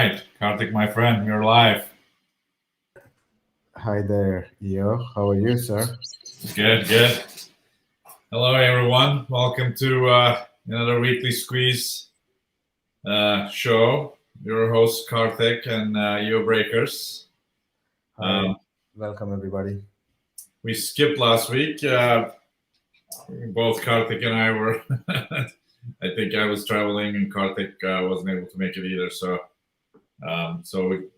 right, Karthik, my friend, you're live. Hi there, E.O. How are you, sir? Good, good. Hello, everyone. Welcome to another weekly squeeze show. Your host, Karthik, and E.O.Breakers. Hi, welcome everybody. We skipped last week. Both Karthik and I were. I think I was traveling, and Karthik wasn't able to make it either. So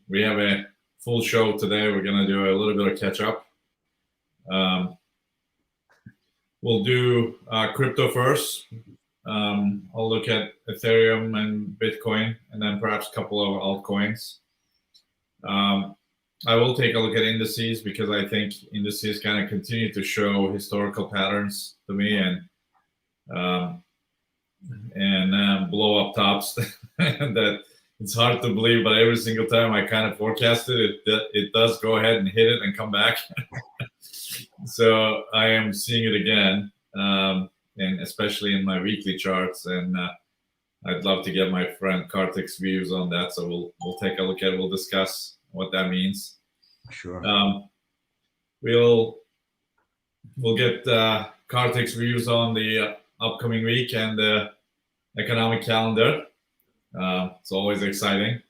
we have a full show today. We're gonna do a little bit of catch up. We'll do crypto first. I'll look at Ethereum and Bitcoin, and then perhaps a couple of altcoins. I will take a look at indices because I think indices kind of continue to show historical patterns to me and blow up tops that it's hard to believe, but every single time I kind of forecasted it, it does go ahead and hit it and come back. So I am seeing it again, and especially in my weekly charts. And I'd love to get my friend Karthik's views on that. So we'll take a look at it. We'll discuss what that means. Sure. We'll get Karthik's views on the upcoming week and the economic calendar. It's always exciting.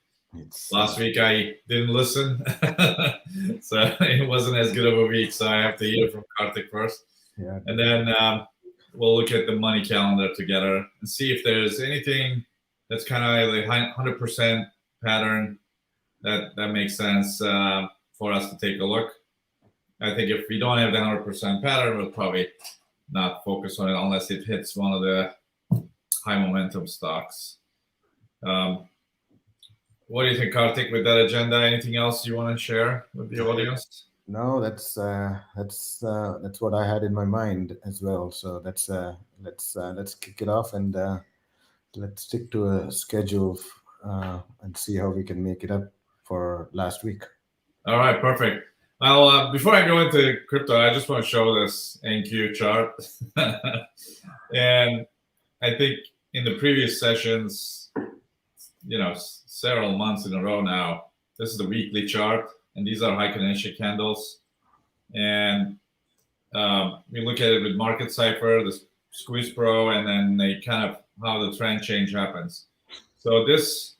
Last week I didn't listen, so it wasn't as good of a week. So I have to hear from Karthik first, and then we'll look at the money calendar together and see if there's anything that's kind of like 100% pattern that makes sense for us to take a look. I think if we don't have the 100% pattern, we'll probably not focus on it unless it hits one of the high momentum stocks. What do you think, Karthik, with that agenda? Anything else you want to share with the audience? No, that's what I had in my mind as well. So let's kick it off and let's stick to a schedule and see how we can make it up for last week. All right, perfect. Well, before I go into crypto, I just want to show this NQ chart, and I think in the previous sessions, several months in a row now, this is the weekly chart, and these are high Kaneshi candles. And we look at it with Market Cipher, the Squeeze Pro, and then they kind of how the trend change happens. So this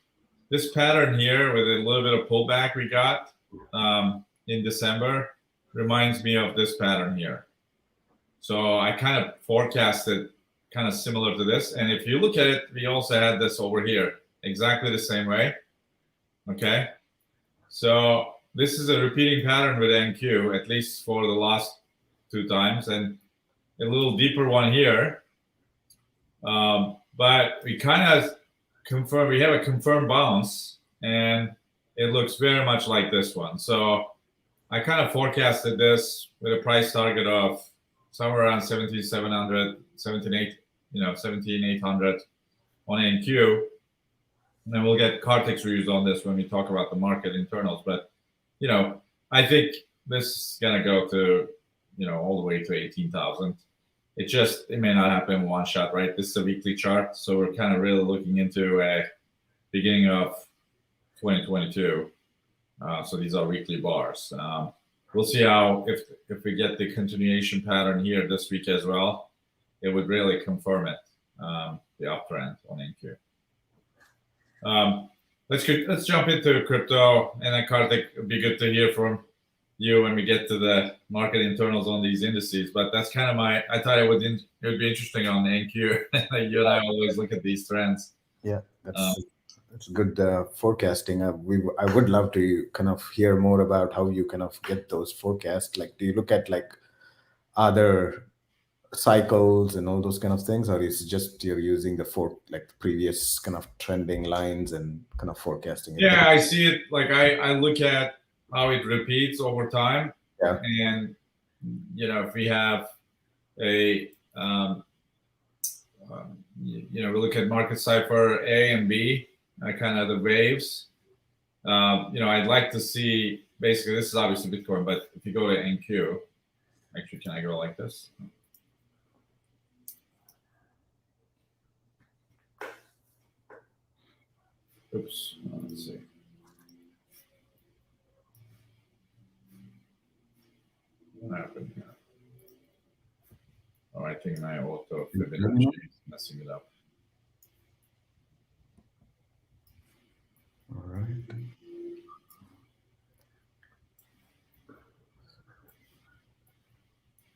pattern here with a little bit of pullback we got in December reminds me of this pattern here. So I kind of forecasted kind of similar to this. And if you look at it, we also had this over here. Exactly the same way. Okay, so this is a repeating pattern with NQ, at least for the last two times, and a little deeper one here. But we kind of confirm, we have a confirmed bounce, and it looks very much like this one. So I kind of forecasted this with a price target of somewhere around 17,700, 17,800 on NQ. And then we'll get Karthik's views on this when we talk about the market internals. But, I think this is going to go to, all the way to 18,000. It may not happen in one shot, right? This is a weekly chart. So we're kind of really looking into a beginning of 2022. So these are weekly bars. We'll see how, if we get the continuation pattern here this week as well, it would really confirm it, the uptrend on NQ. Let's jump into crypto, and then Karthik, it'd be good to hear from you when we get to the market internals on these indices. But that's kind of I thought it would be interesting on NQ. You and I always look at these trends. Yeah, that's good forecasting. I would love to kind of hear more about how you kind of get those forecasts. Like, do you look at like other cycles and all those kind of things, or is it just you're using the previous kind of trending lines and kind of forecasting it? Yeah, I see it like I look at how it repeats over time. Yeah. And if we have a we look at Market Cipher A and B, kind of the waves. I'd like to see, basically this is obviously Bitcoin, but if you go to NQ, actually, can I go like this? Oops, let's see. What happened here? Oh, I think my auto Fibonacci is messing it up. All right.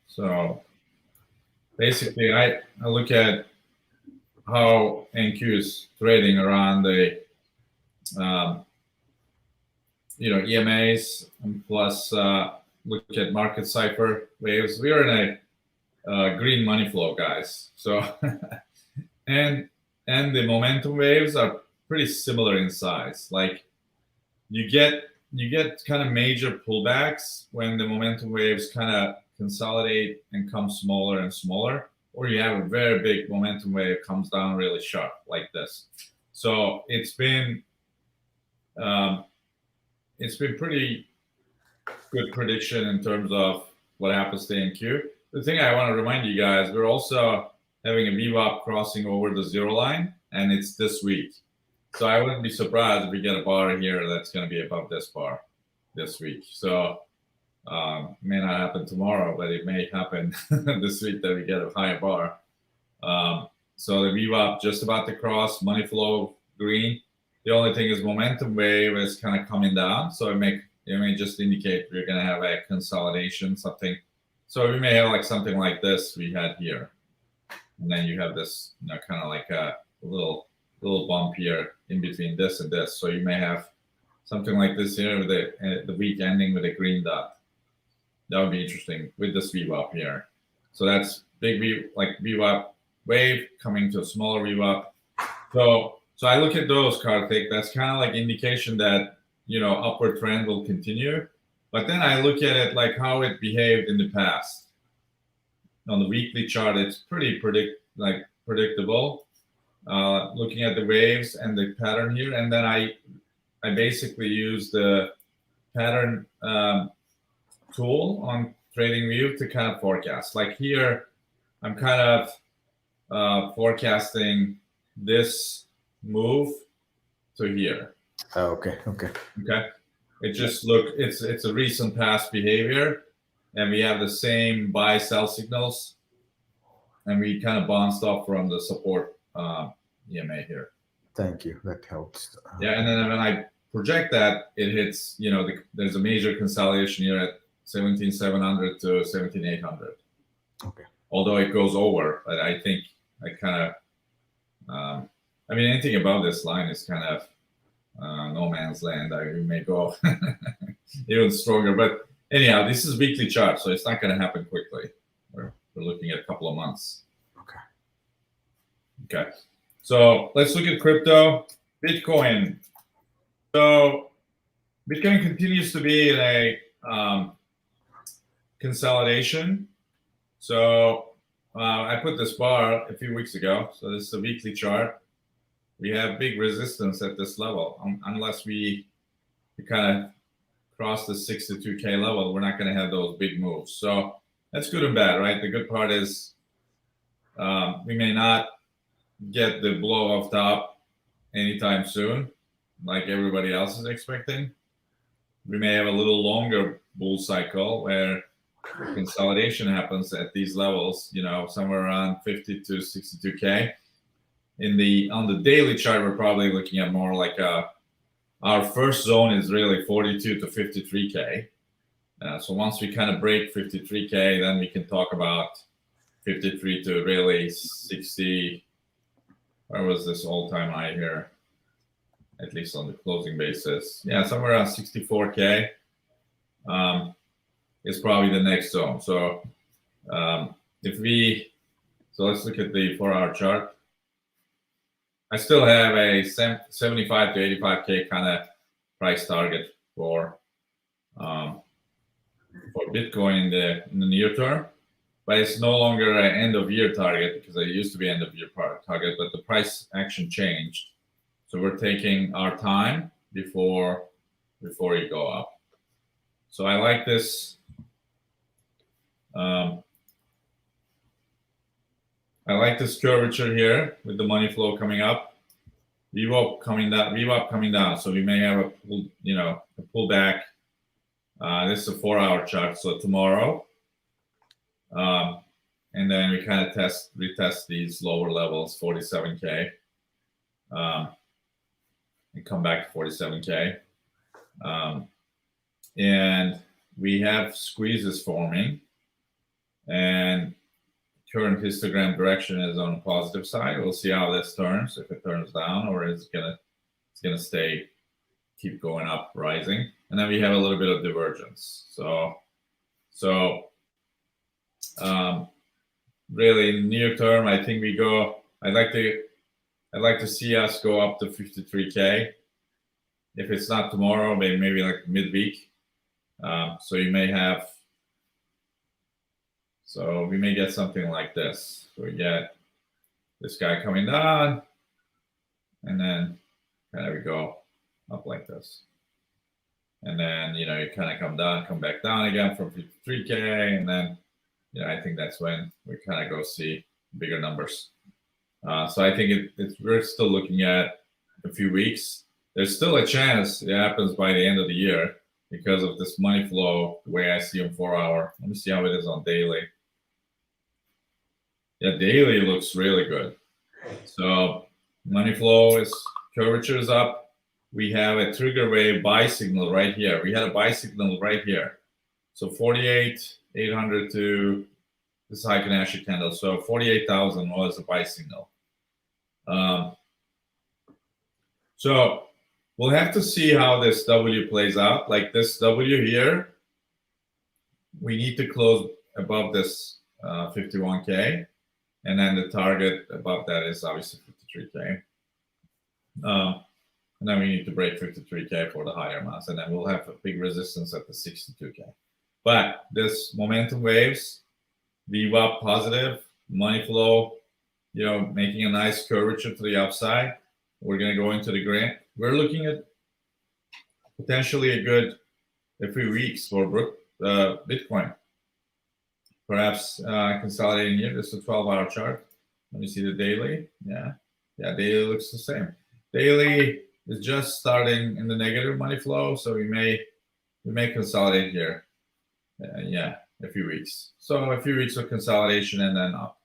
So basically, I look at how NQ is trading around the EMAs, and plus look at market cipher waves. We are in a green money flow, guys. So and the momentum waves are pretty similar in size. Like you get kind of major pullbacks when the momentum waves kind of consolidate and come smaller and smaller, or you have a very big momentum wave comes down really sharp like this. So it's been pretty good prediction in terms of what happens to NQ. The thing I want to remind you guys, we're also having a VWAP crossing over the zero line, and it's this week. So I wouldn't be surprised if we get a bar here that's going to be above this bar this week. So may not happen tomorrow, but it may happen this week that we get a higher bar. So the VWAP just about to cross, money flow green. The only thing is momentum wave is kind of coming down. So it may just indicate we're going to have a consolidation, something. So we may have like something like this we had here. And then you have this, kind of like a little bump here in between this and this. So you may have something like this here with the week ending with a green dot. That would be interesting with this VWAP here. So that's big VWAP wave coming to a smaller VWAP. So I look at those, Karthik. That's kind of like indication that upward trend will continue. But then I look at it like how it behaved in the past. On the weekly chart, it's pretty predictable. Looking at the waves and the pattern here, and then I basically use the pattern tool on TradingView to kind of forecast. Like here, I'm kind of forecasting this move to here. Oh, okay. It just it's a recent past behavior, and we have the same buy sell signals, and we kind of bounced off from the support EMA here. Thank you. That helps. Yeah, and then when I project that, it hits. There's a major consolidation here at 17,700 to 17,800. Okay. Although it goes over, but I think I kind of. Anything above this line is kind of no man's land. We may go even stronger. But anyhow, this is weekly chart, so it's not going to happen quickly. We're looking at a couple of months. Okay. So let's look at crypto. Bitcoin. So Bitcoin continues to be in a consolidation. So I put this bar a few weeks ago. So this is a weekly chart. We have big resistance at this level. Unless we kind of cross the 62K level, we're not going to have those big moves. So that's good and bad, right? The good part is we may not get the blow off top anytime soon, like everybody else is expecting. We may have a little longer bull cycle where consolidation happens at these levels, somewhere around 50 to 62K. On the daily chart, we're probably looking at more like our first zone is really 42 to 53K. So once we kind of break 53K, then we can talk about 53 to really 60. Where was this all-time high here? At least on the closing basis. Yeah, somewhere around 64K is probably the next zone. So let's look at the 4-hour chart. I still have a 75 to 85K kind of price target for Bitcoin in the near term, but it's no longer an end of year target because it used to be end of year target, but the price action changed. So we're taking our time before you go up. So I like this. I like this curvature here with the money flow coming up, VWAP coming down. So we may have a pullback. This is a 4-hour chart. So tomorrow And then we kind of retest these lower levels, 47K, and come back to 47K. And we have squeezes forming, and current histogram direction is on the positive side. We'll see how this turns, if it turns down, or it's gonna keep going up, rising. And then we have a little bit of divergence. So really near term, I think I'd like to see us go up to 53K. If it's not tomorrow, maybe like midweek. So we may get something like this. So we get this guy coming down, and then kind of go up like this. And then, you kind of come back down again from 53K. And then, I think that's when we kind of go see bigger numbers. So I think we're still looking at a few weeks. There's still a chance it happens by the end of the year because of this money flow, the way I see on 4 hour. Let me see how it is on daily. Yeah, daily looks really good. So money flow curvature is up. We have a trigger wave buy signal right here. We had a buy signal right here. So 48,800 to this Heiken-Asher candle. So 48,000 was a buy signal. So we'll have to see how this W plays out. Like this W here, we need to close above this 51K. And then the target above that is obviously 53K. And then we need to break 53K for the higher amounts. And then we'll have a big resistance at the 62K. But this momentum waves, VWAP positive, money flow, making a nice curvature to the upside. We're going to go into the green. We're looking at potentially a few weeks for Bitcoin. Perhaps consolidating here. This is a 12-hour chart. Let me see the daily. Yeah, daily looks the same. Daily is just starting in the negative money flow, so we may consolidate here. A few weeks. So a few weeks of consolidation and then up.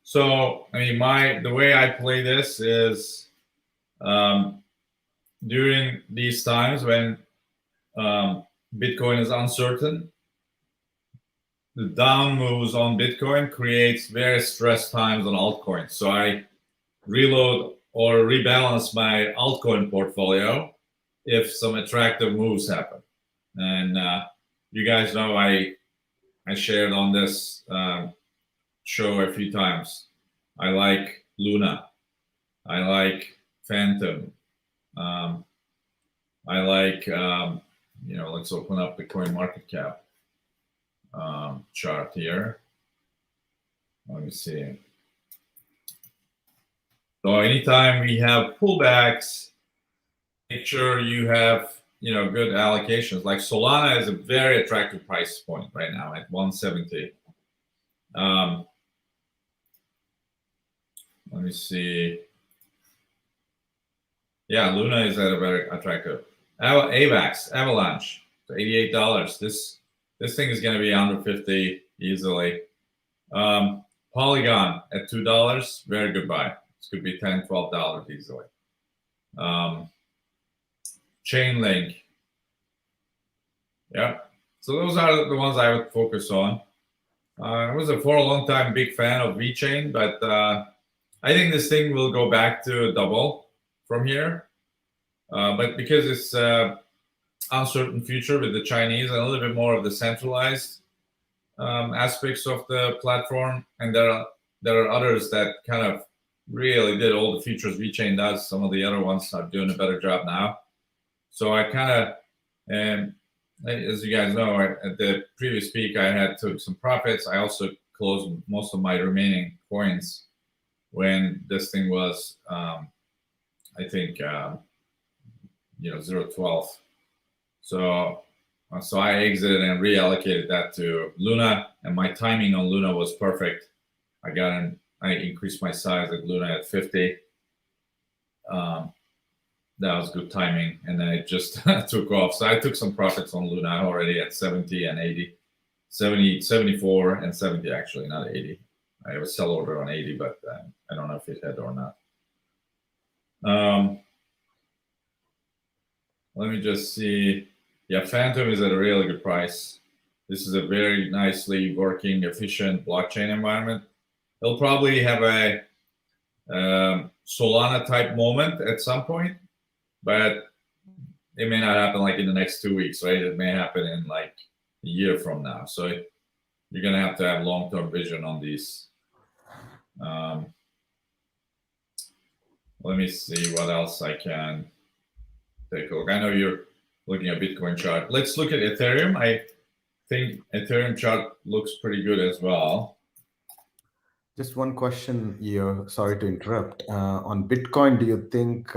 So I mean, the way I play this is during these times when Bitcoin is uncertain, the down moves on Bitcoin creates very stressed times on altcoins. So I reload or rebalance my altcoin portfolio if some attractive moves happen. And you guys know I shared on this show a few times. I like Luna. I like Phantom. I like, let's open up the coin market cap chart here. Let me see. So anytime we have pullbacks, make sure you have, good allocations. Like Solana is a very attractive price point right now at 170. Let me see. Yeah, Luna is at a very attractive. AVAX, Avalanche, so $88. This thing is going to be under 50 easily. Polygon at $2, very good buy. This could be $10, $12 easily. Chainlink. Yeah. So those are the ones I would focus on. I was for a long time big fan of VeChain, but I think this thing will go back to a double from here. But because it's uncertain future with the Chinese and a little bit more of the centralized aspects of the platform, and there are others that kind of really did all the features VeChain does. Some of the other ones are doing a better job now. So I kind of, as you guys know, at the previous peak, I took some profits. I also closed most of my remaining coins when this thing was, I think, 0.12. So I exited and reallocated that to Luna, and my timing on Luna was perfect. I increased my size at Luna at 50. that was good timing, and then it just took off. So I took some profits on Luna already at 70 and 80, 70, 74 and 70 actually, not 80. I have a sell order on 80, but I don't know if it had or not. Let me just see. Yeah, Phantom is at a really good price. This is a very nicely working, efficient blockchain environment. It'll probably have a Solana type moment at some point, but it may not happen like in the next 2 weeks, right? It may happen in like a year from now. So you're going to have long-term vision on these. Let me see what else I can take a look. I know you're looking at Bitcoin chart. Let's look at Ethereum. I think Ethereum chart looks pretty good as well. Just one question here. Sorry to interrupt. On Bitcoin, do you think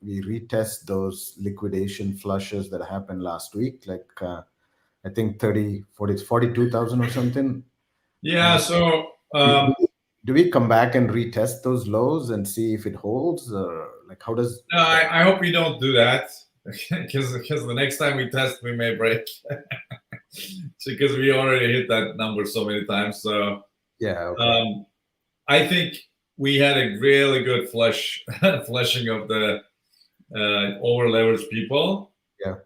we retest those liquidation flushes that happened last week? Like, I think 42,000 or something. Yeah. So do we come back and retest those lows and see if it holds, or like how does? No, I hope we don't do that, because the next time we test, we may break. Because we already hit that number so many times. So yeah, okay. I think we had a really good flushing of the over leveraged people. Yeah.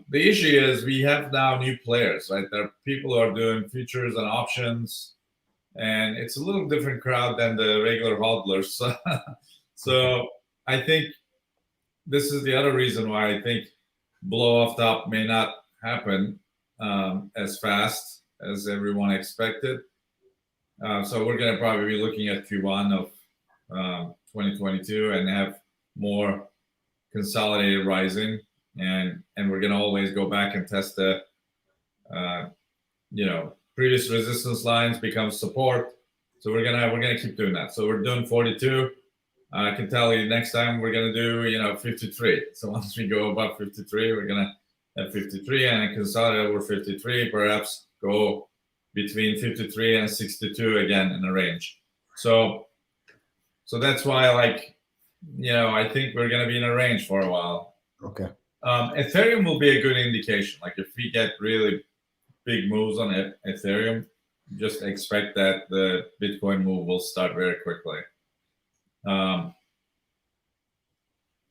The issue is we have now new players, right? There are people who are doing futures and options, and it's a little different crowd than the regular hodlers. So I think this is the other reason why I think blow off top may not happen as fast as everyone expected. So we're going to probably be looking at Q1 of 2022 and have more consolidated rising, and we're going to always go back and test the previous resistance lines become support. So we're gonna keep doing that. So we're doing 42. I can tell you next time we're gonna do 53. So once we go above 53, we're gonna have 53 and consolidate over 53, perhaps go between 53 and 62 again in a range. So that's why, I think we're gonna be in a range for a while. Okay. Ethereum will be a good indication. Like if we get really big moves on Ethereum, just expect that the Bitcoin move will start very quickly. So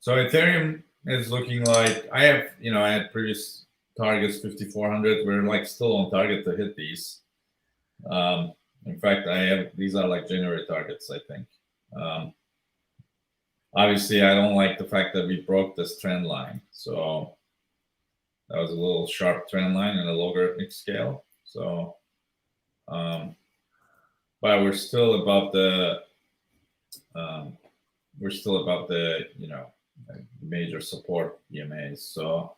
Ethereum is looking like I had previous targets 5,400. We're still on target to hit these. In fact, these are like January targets, I think. Obviously, I don't like the fact that we broke this trend line. So that was a little sharp trend line in a logarithmic scale. So, but we're still above the major support EMAs. So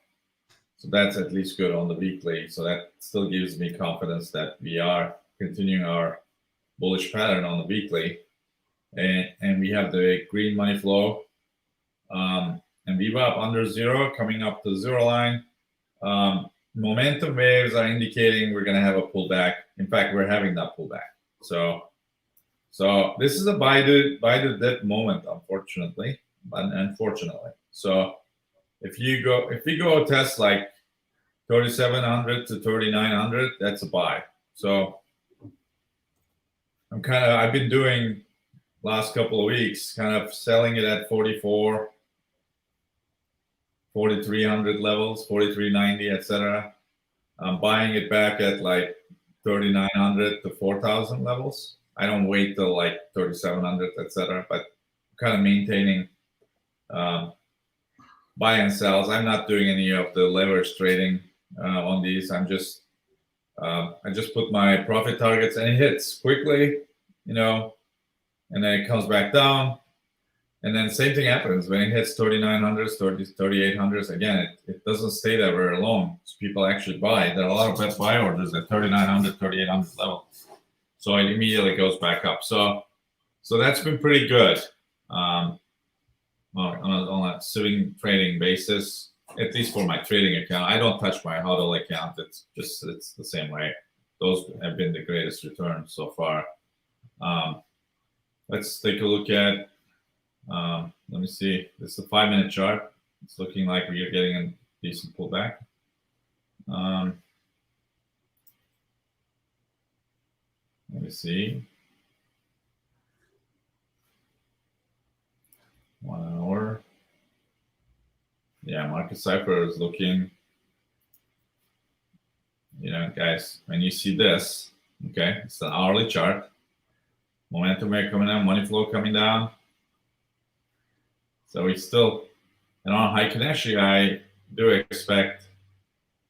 that's at least good on the weekly. So that still gives me confidence that we are continuing our bullish pattern on the weekly, and we have the green money flow, and VWAP under zero coming up to the zero line. Momentum waves are indicating we're going to have a pullback. In fact, we're having that pullback. So this is a buy the dip moment, unfortunately. So if we go test like 3,700 to 3,900, that's a buy. So I've been doing last couple of weeks, kind of selling it at 44. 4,300 levels, 4,390, etc. I'm buying it back at like 3,900 to 4,000 levels. I don't wait till like 3,700, etc. But kind of maintaining buy and sells. I'm not doing any of the leverage trading on these. I just put my profit targets and it hits quickly, and then it comes back down. And then same thing happens when it hits 3,900s, 3,800s. Again, it doesn't stay there very long. So people actually buy. There are a lot of best buy orders at 3,900, 3,800 level. So it immediately goes back up. So that's been pretty good on a swing trading basis, at least for my trading account. I don't touch my HODL account. It's the same way. Those have been the greatest returns so far. Let's take a look at. Let me see. This is a 5-minute chart. It's looking like we are getting a decent pullback. Let me see. 1 hour. Yeah, market cipher is looking, guys, when you see this, okay, it's an hourly chart. Momentum wave coming down, money flow coming down. So it's still, and on Heiken-Ashi, I do expect,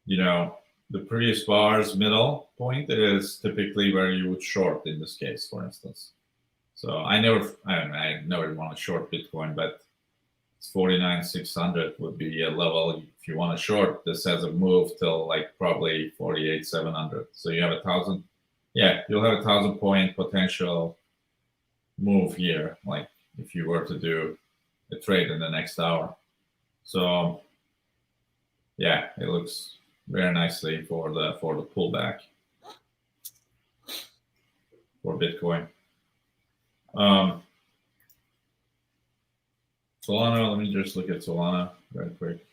the previous bar's middle point is typically where you would short in this case, for instance. So I never want to short Bitcoin, but it's 49,600 would be a level if you want to short. This has a move till like probably 48,700. So you have 1,000. Yeah, you'll have 1,000 point potential move here, like if you were to do a trade in the next hour. So yeah, it looks very nicely for the pullback for Bitcoin. Solana, let me just look at Solana very quick.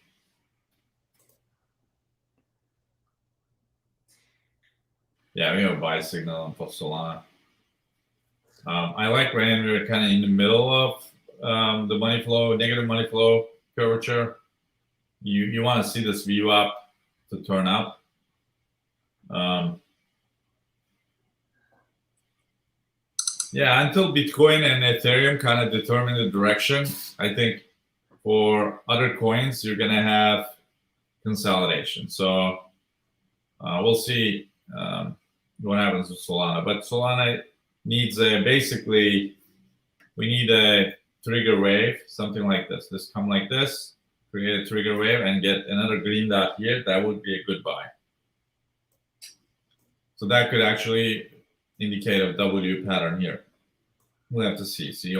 Yeah, we have a buy signal for Solana. I like when we're kind of in the middle of the money flow, negative money flow curvature. You want to see this view up to turn up. Yeah, until Bitcoin and Ethereum kind of determine the direction, I think for other coins, you're going to have consolidation. So we'll see what happens with Solana. But Solana needs basically, we need a trigger wave, something like this. This come like this, create a trigger wave and get another green dot here. That would be a good buy. So that could actually indicate a W pattern here. We'll have to see. See,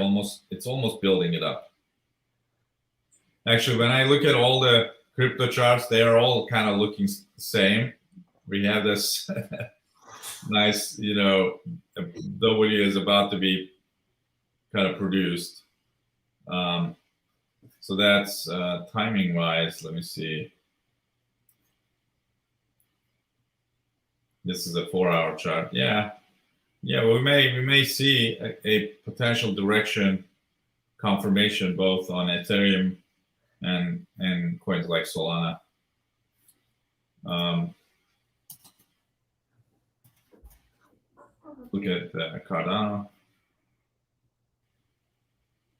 it's almost building it up. Actually, when I look at all the crypto charts, they are all kind of looking the same. We have this nice, W is about to be kind of produced. So that's timing wise. Let me see. This is a 4-hour chart. Yeah, we may see a potential direction confirmation both on Ethereum and coins like Solana. Look at Cardano.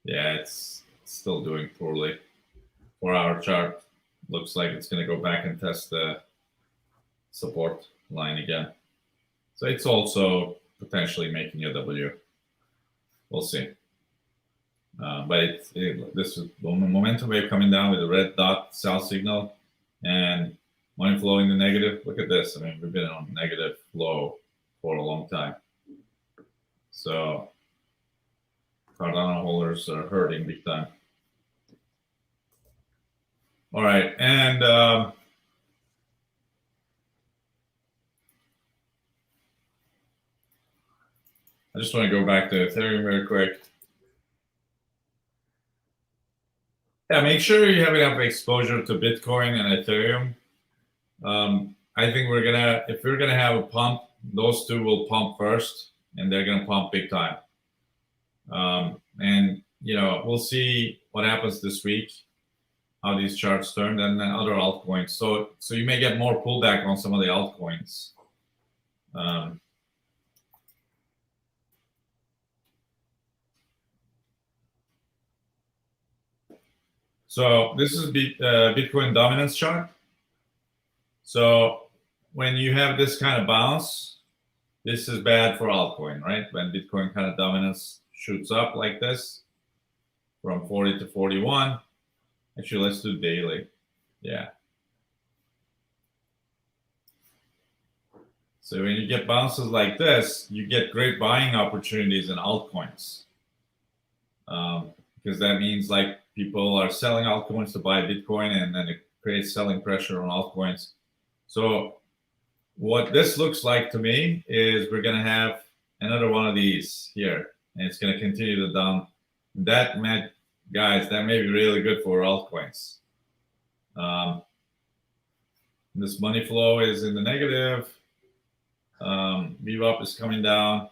Yeah, it's still doing poorly. 4-hour chart looks like it's going to go back and test the support line again. So it's also potentially making a W. We'll see. But this is the momentum wave coming down with a red dot sell signal and money flowing to negative. Look at this. I mean, we've been on negative flow for a long time. So Cardano holders are hurting big time. All right, and I just want to go back to Ethereum very quick. Yeah, make sure you have enough exposure to Bitcoin and Ethereum. I think if we're gonna have a pump, those two will pump first, and they're gonna pump big time. And we'll see what happens this week, how these charts turn, and then other altcoins. So you may get more pullback on some of the altcoins. So this is Bitcoin dominance chart. So when you have this kind of bounce, this is bad for altcoin, right? When Bitcoin kind of dominance shoots up like this from 40 to 41. Actually, let's do daily. Yeah. So when you get bounces like this, you get great buying opportunities in altcoins. Because that means like people are selling altcoins to buy Bitcoin, and then it creates selling pressure on altcoins. So what this looks like to me is we're going to have another one of these here, and it's going to continue to down. That may be really good for altcoins. This money flow is in the negative. VWAP is coming down.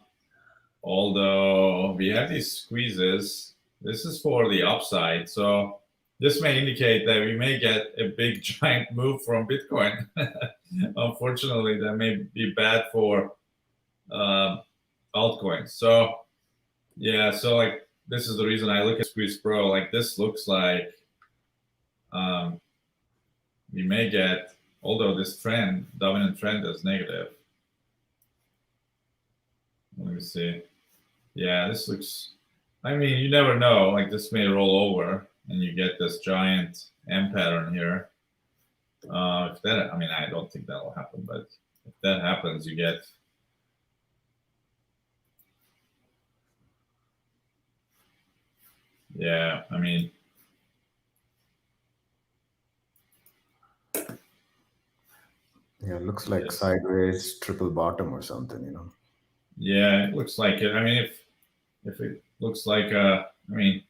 Although we have these squeezes, this is for the upside. So this may indicate that we may get a big giant move from Bitcoin. Unfortunately, that may be bad for altcoins. So yeah, so like this is the reason I look at Squeeze Pro. Like this looks like we may get, although this trend, dominant trend is negative. Let me see. Yeah, this looks, I mean, you never know. Like this may roll over and you get this giant M pattern here. If that, I mean, I don't think that'll happen, but if that happens, you get yeah, I mean, yeah, it looks like sideways triple bottom or something, you know. Yeah, it looks like it. I mean, if it looks like I mean,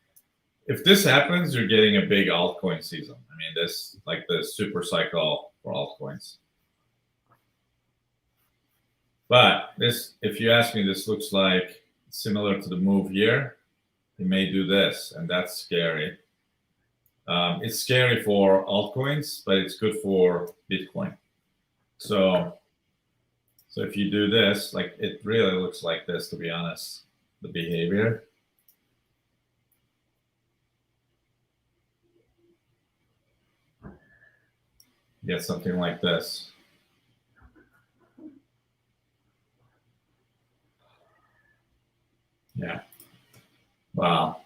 if this happens, you're getting a big altcoin season. I mean, this like the super cycle for altcoins. But this, if you ask me, this looks like similar to the move here. You may do this, and that's scary. It's scary for altcoins, but it's good for Bitcoin. So if you do this, like it really looks like this, to be honest, the behavior. Get something like this. Yeah. Wow.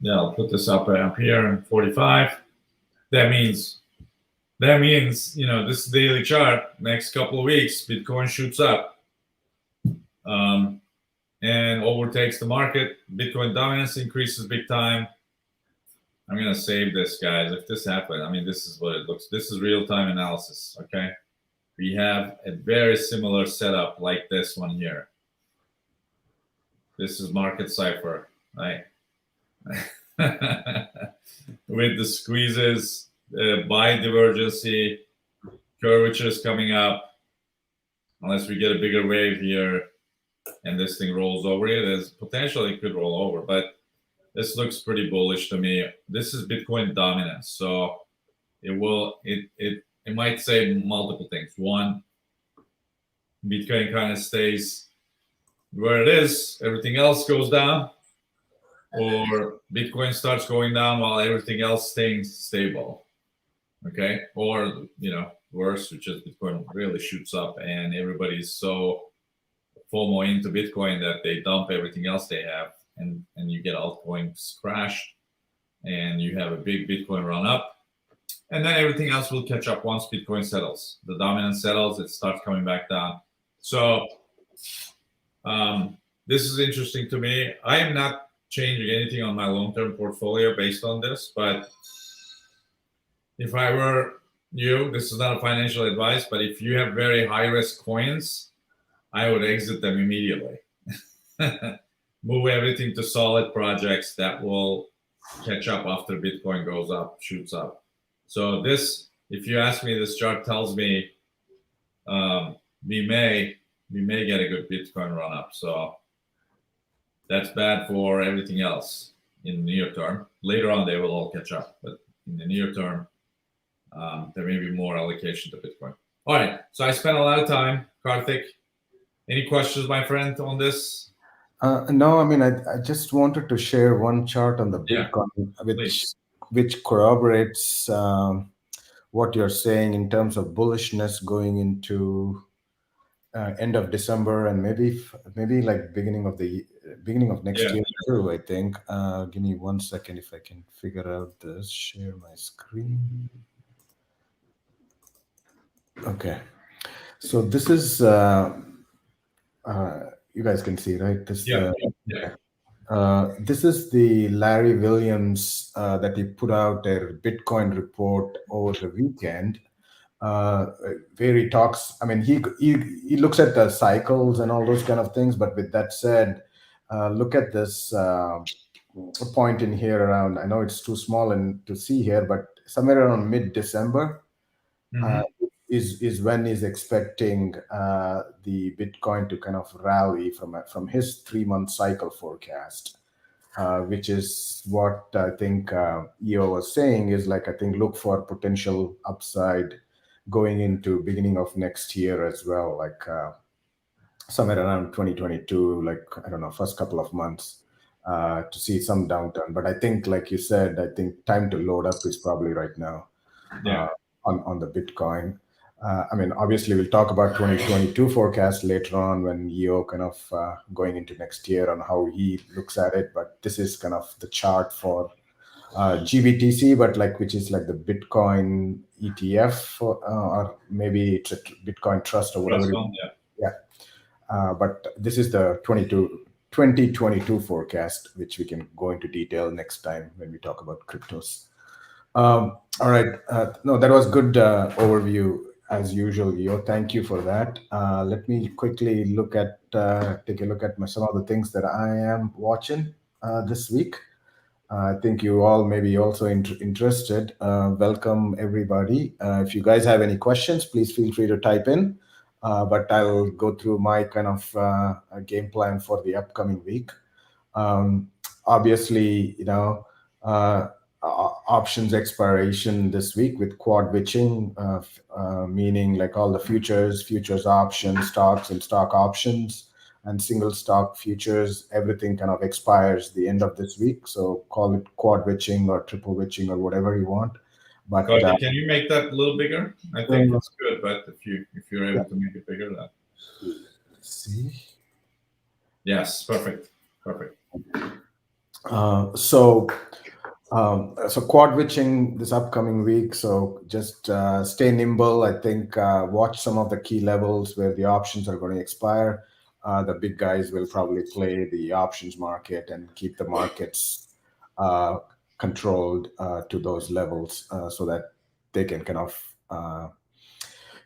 Yeah, I'll put this up here in 45. That means, you know, this daily chart, next couple of weeks, Bitcoin shoots up and overtakes the market. Bitcoin dominance increases big time. I'm going to save this, guys. If this happens, I mean, this is what it looks. This is real-time analysis, okay? We have a very similar setup like this one here. This is market cipher, right? With the squeezes, buy divergency, curvatures coming up, unless we get a bigger wave here and this thing rolls over here, there's potential it could roll over, but this looks pretty bullish to me. This is Bitcoin dominance, so it might say multiple things. One, Bitcoin kind of stays where it is, everything else goes down, or Bitcoin starts going down while everything else stays stable. Okay, or you know, worse, which is Bitcoin really shoots up and everybody's so FOMO into Bitcoin that they dump everything else they have, and you get altcoins crash, and you have a big Bitcoin run up, and then everything else will catch up once Bitcoin settles. The dominance settles, it starts coming back down. So this is interesting to me. I am not changing anything on my long-term portfolio based on this, but if I were you, this is not a financial advice, but if you have very high-risk coins, I would exit them immediately. Move everything to solid projects that will catch up after Bitcoin goes up, shoots up. So this, if you ask me, this chart tells me we may get a good Bitcoin run up. So that's bad for everything else in the near term. Later on, they will all catch up, but in the near term, there may be more allocation to Bitcoin. All right, so I spent a lot of time. Karthik, any questions, my friend, on this? No, I mean, I just wanted to share one chart on the Bitcoin, which corroborates what you're saying in terms of bullishness going into end of December and maybe like beginning of next year too, I think. Give me 1 second if I can figure out this. Share my screen. Okay, so this is you guys can see, right? This this is the Larry Williams that he put out a Bitcoin report over the weekend, where he talks. I mean, he looks at the cycles and all those kind of things. But with that said, look at this point in here around. I know it's too small and to see here, but somewhere around mid-December Mhm. is when he's expecting the Bitcoin to kind of rally from his 3-month cycle forecast, which is what I think EO was saying is like, I think look for potential upside going into beginning of next year as well, like somewhere around 2022, like, I don't know, first couple of months to see some downturn. But I think, like you said, I think time to load up is probably right now Yeah. on the Bitcoin. I mean, obviously, we'll talk about 2022 forecast later on when EO kind of going into next year on how he looks at it. But this is kind of the chart for GBTC, but like which is like the Bitcoin ETF or maybe it's a Bitcoin trust or whatever. Trust fund. Yeah. Yeah. But this is the 2022 forecast, which we can go into detail next time when we talk about cryptos. All right. No, that was good overview as usual, Leo. Thank you for that. Let me quickly take a look at some of the things that I am watching this week. I think you all may be also interested. Welcome, everybody. If you guys have any questions, please feel free to type in. But I'll go through my kind of game plan for the upcoming week. Um, Obviously, options expiration this week with quad witching, meaning like all the futures options, stocks and stock options, and single stock futures, everything kind of expires the end of this week. So call it quad witching or triple witching or whatever you want. But Karthik, can you make that a little bigger? I think uh, it's good, but if you're yeah, able to make it bigger, that let's see. yes, perfect, perfect. So quad witching this upcoming week. So just stay nimble. I think watch some of the key levels where the options are going to expire. The big guys will probably play the options market and keep the markets controlled to those levels so that they can kind of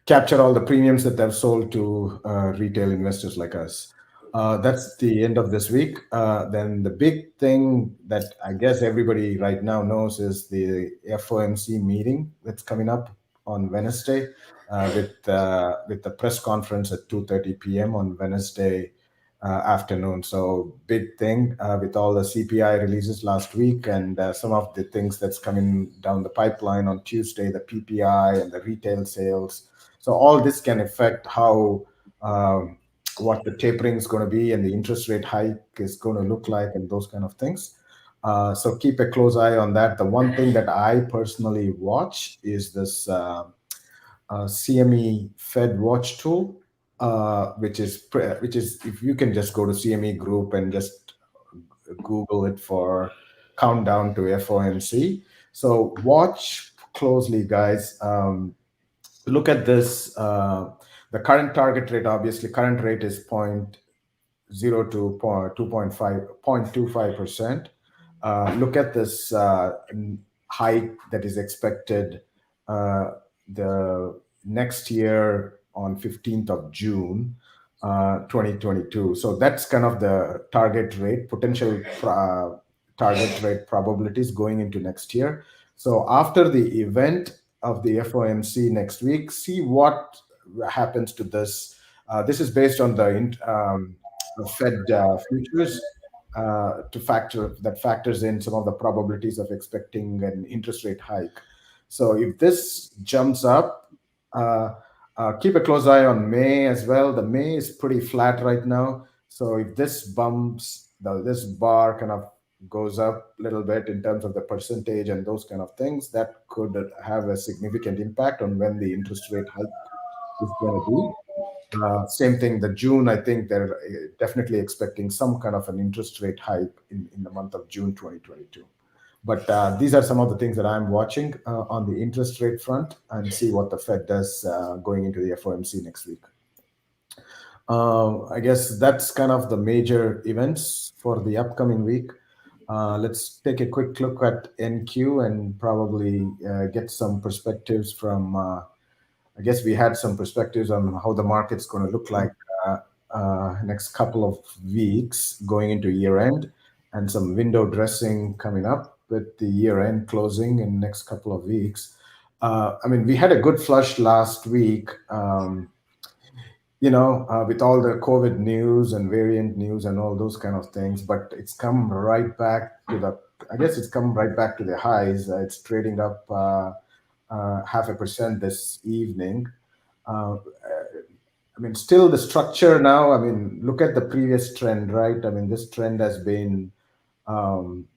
capture all the premiums that they've sold to retail investors like us. That's the end of this week. Then the big thing that I guess everybody right now knows is the FOMC meeting that's coming up on Wednesday with the press conference at 2:30 p.m. on Wednesday afternoon. So big thing with all the CPI releases last week and some of the things that's coming down the pipeline on Tuesday, the PPI and the retail sales. So all this can affect how what the tapering is going to be and the interest rate hike is going to look like and those kind of things. So keep a close eye on that. The one thing that I personally watch is this CME Fed Watch tool, which is if you can just go to CME Group and just Google it for countdown to FOMC. So watch closely, guys. Look at this. The current target rate, obviously, current rate is 0 to 0.25%. Look at this hike that is expected the next year on 15th of June, 2022. So that's kind of the target rate, potential target rate probabilities going into next year. So after the event of the FOMC next week, see what happens to this. This is based on the Fed futures factors in some of the probabilities of expecting an interest rate hike. So if this jumps up, keep a close eye on May as well. The May is pretty flat right now. So if this this bar kind of goes up a little bit in terms of the percentage and those kind of things, that could have a significant impact on when the interest rate hike is going to be. Same thing, the June, I think they're definitely expecting some kind of an interest rate hike in the month of June 2022. But these are some of the things that I'm watching on the interest rate front and see what the Fed does going into the FOMC next week. I guess that's kind of the major events for the upcoming week. Let's take a quick look at NQ and probably get some perspectives from I guess we had some perspectives on how the market's going to look like next couple of weeks going into year end and some window dressing coming up with the year end closing in next couple of weeks. I mean, we had a good flush last week. With all the COVID news and variant news and all those kind of things, but it's come right back to the, I guess it's come right back to the highs. It's trading up 0.5% this evening. I mean, still the structure now, I mean, look at the previous trend, right? I mean, this trend has been um,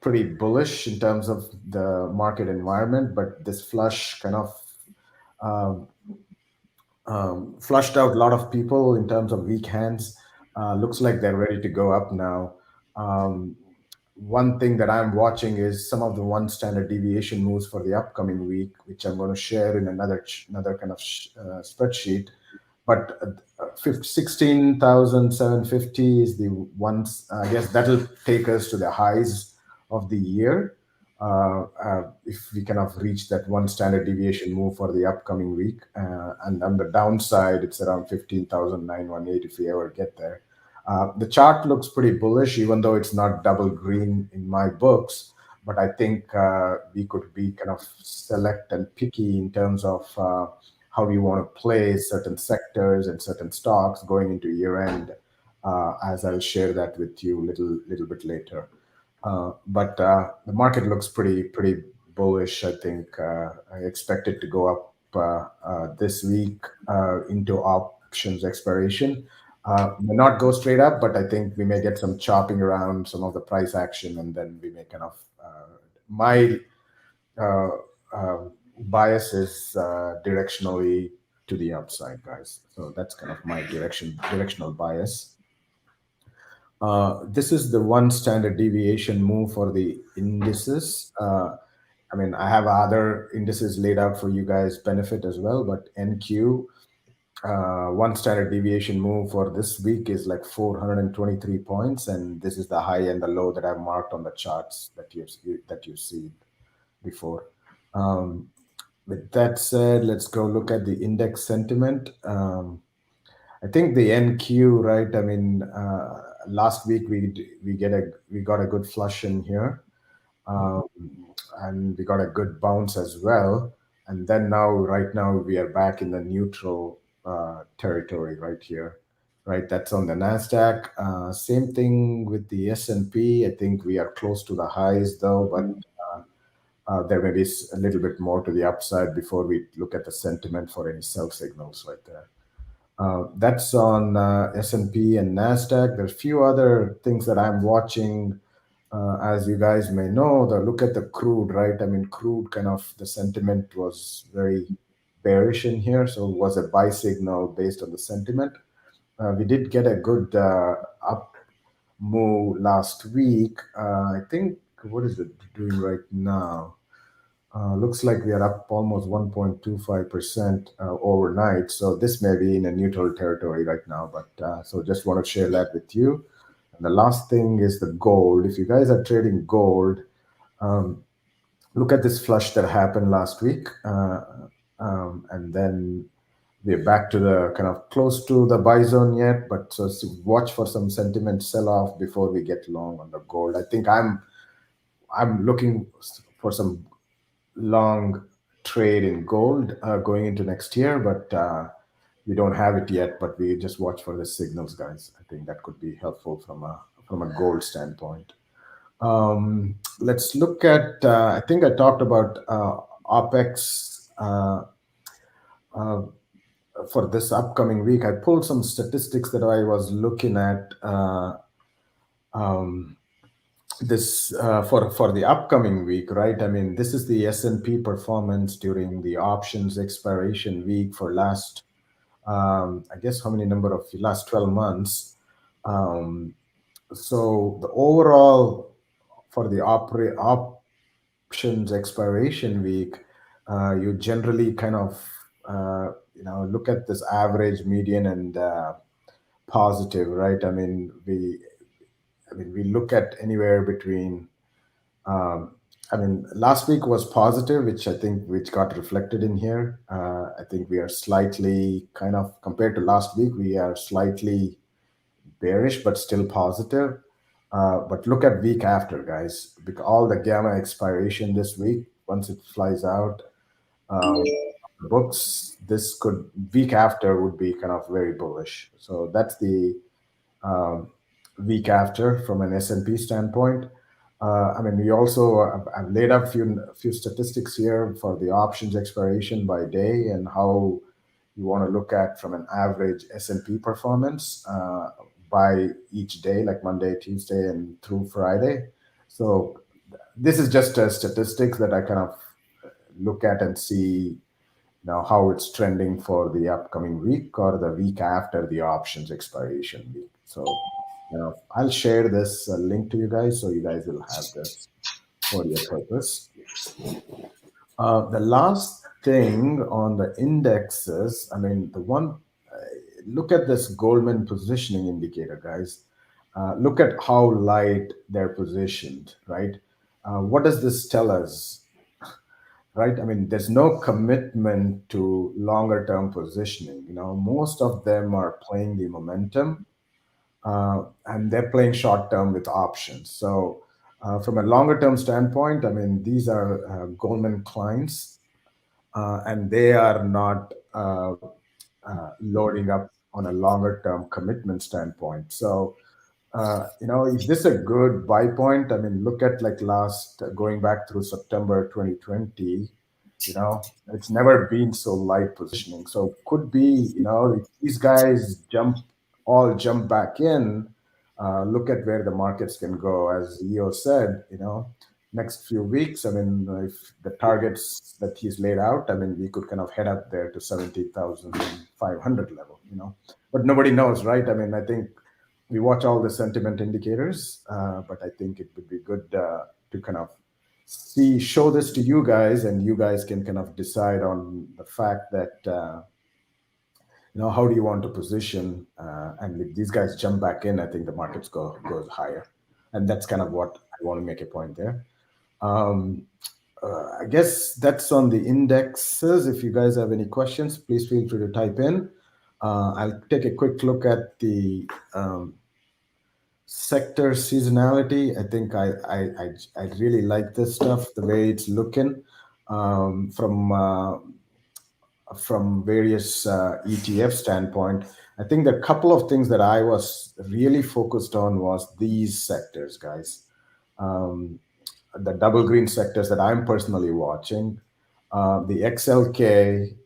pretty bullish in terms of the market environment, but this flush kind of um, flushed out a lot of people in terms of weak hands. Looks like they're ready to go up now. Um, One thing that I'm watching is some of the one standard deviation moves for the upcoming week, which I'm going to share in another kind of spreadsheet. But 16,750 is the ones. I guess that'll take us to the highs of the year. If we kind of reach that one standard deviation move for the upcoming week, and on the downside, it's around 15,918 if we ever get there. The chart looks pretty bullish, even though it's not double green in my books. But I think we could be kind of select and picky in terms of how we want to play certain sectors and certain stocks going into year end, as I'll share that with you little bit later. But the market looks pretty bullish. I think I expect it to go up this week into options expiration. May not go straight up, but I think we may get some chopping around some of the price action, and then we may kind of my uh, bias is directionally to the upside, guys. So that's kind of my directional bias. This is the one standard deviation move for the indices. I mean, I have other indices laid out for you guys' benefit as well, but NQ, one standard deviation move for this week is like 423 points, and this is the high and the low that I've marked on the charts that you've seen before. With that said, let's go look at the index sentiment. I think the NQ, right? I mean, last week we got a good flush in here, um, and we got a good bounce as well. And then right now, we are back in the neutral territory right here, right? That's on the Nasdaq. Same thing with the S&P. I think we are close to the highs though, but there may be a little bit more to the upside before we look at the sentiment for any sell signals right there. That's on S&P and Nasdaq. There's a few other things that I'm watching. As you guys may know, look at the crude, right? I mean, crude kind of the sentiment was very bearish in here, so it was a buy signal based on the sentiment. We did get a good up move last week. I think, what is it doing right now? Looks like we are up almost 1.25% overnight. So this may be in a neutral territory right now. But so just want to share that with you. And the last thing is the gold. If you guys are trading gold, look at this flush that happened last week. And then we're back to the kind of close to the buy zone yet. But so watch for some sentiment sell off before we get long on the gold. I think I'm looking for some long trade in gold going into next year, but we don't have it yet. But we just watch for the signals, guys. I think that could be helpful from a gold standpoint. Let's look at. I think I talked about OPEX for this upcoming week. I pulled some statistics that I was looking at. This for the upcoming week, right? I mean, this is the S&P performance during the options expiration week for last, I guess, how many number of last 12 months. So the overall for the options expiration week, you generally kind of look at this average, median, and positive, right? I mean, we look at anywhere between. Last week was positive, which got reflected in here. I think we are slightly kind of compared to last week, we are slightly bearish, but still positive. But look at week after, guys, because all the gamma expiration this week, once it flies out, um, books, this could week after would be kind of very bullish. So that's the um, week after from an S&P standpoint. I mean, we also I've laid out few statistics here for the options expiration by day and how you want to look at from an average S&P performance by each day, like Monday, Tuesday, and through Friday. So this is just a statistics that I kind of look at and see now how it's trending for the upcoming week or the week after the options expiration week. So, I'll share this link to you guys so you guys will have this for your purpose. The last thing on the indexes, I mean, look at this Goldman positioning indicator, guys. Look at how light they're positioned, right? What does this tell us? Right? I mean, there's no commitment to longer term positioning. Most of them are playing the momentum, and they're playing short term with options. So, from a longer term standpoint, I mean, these are Goldman clients, and they are not loading up on a longer term commitment standpoint. So, is this a good buy point? I mean, look at like last going back through September 2020. It's never been so light positioning. So could be, if these guys jump back in. Look at where the markets can go. As EO said, next few weeks. I mean, if the targets that he's laid out, I mean, we could kind of head up there to 70,500 level. But nobody knows, right? I mean, I think we watch all the sentiment indicators, but I think it would be good to kind of show this to you guys, and you guys can kind of decide on the fact that how do you want to position, and if these guys jump back in, I think the markets goes higher, and that's kind of what I want to make a point there. I guess that's on the indexes. If you guys have any questions, please feel free to type in. I'll take a quick look at the sector seasonality. I think I really like this stuff, the way it's looking, from various ETF standpoint. I think the couple of things that I was really focused on was these sectors, guys. The double green sectors that I'm personally watching, the XLK,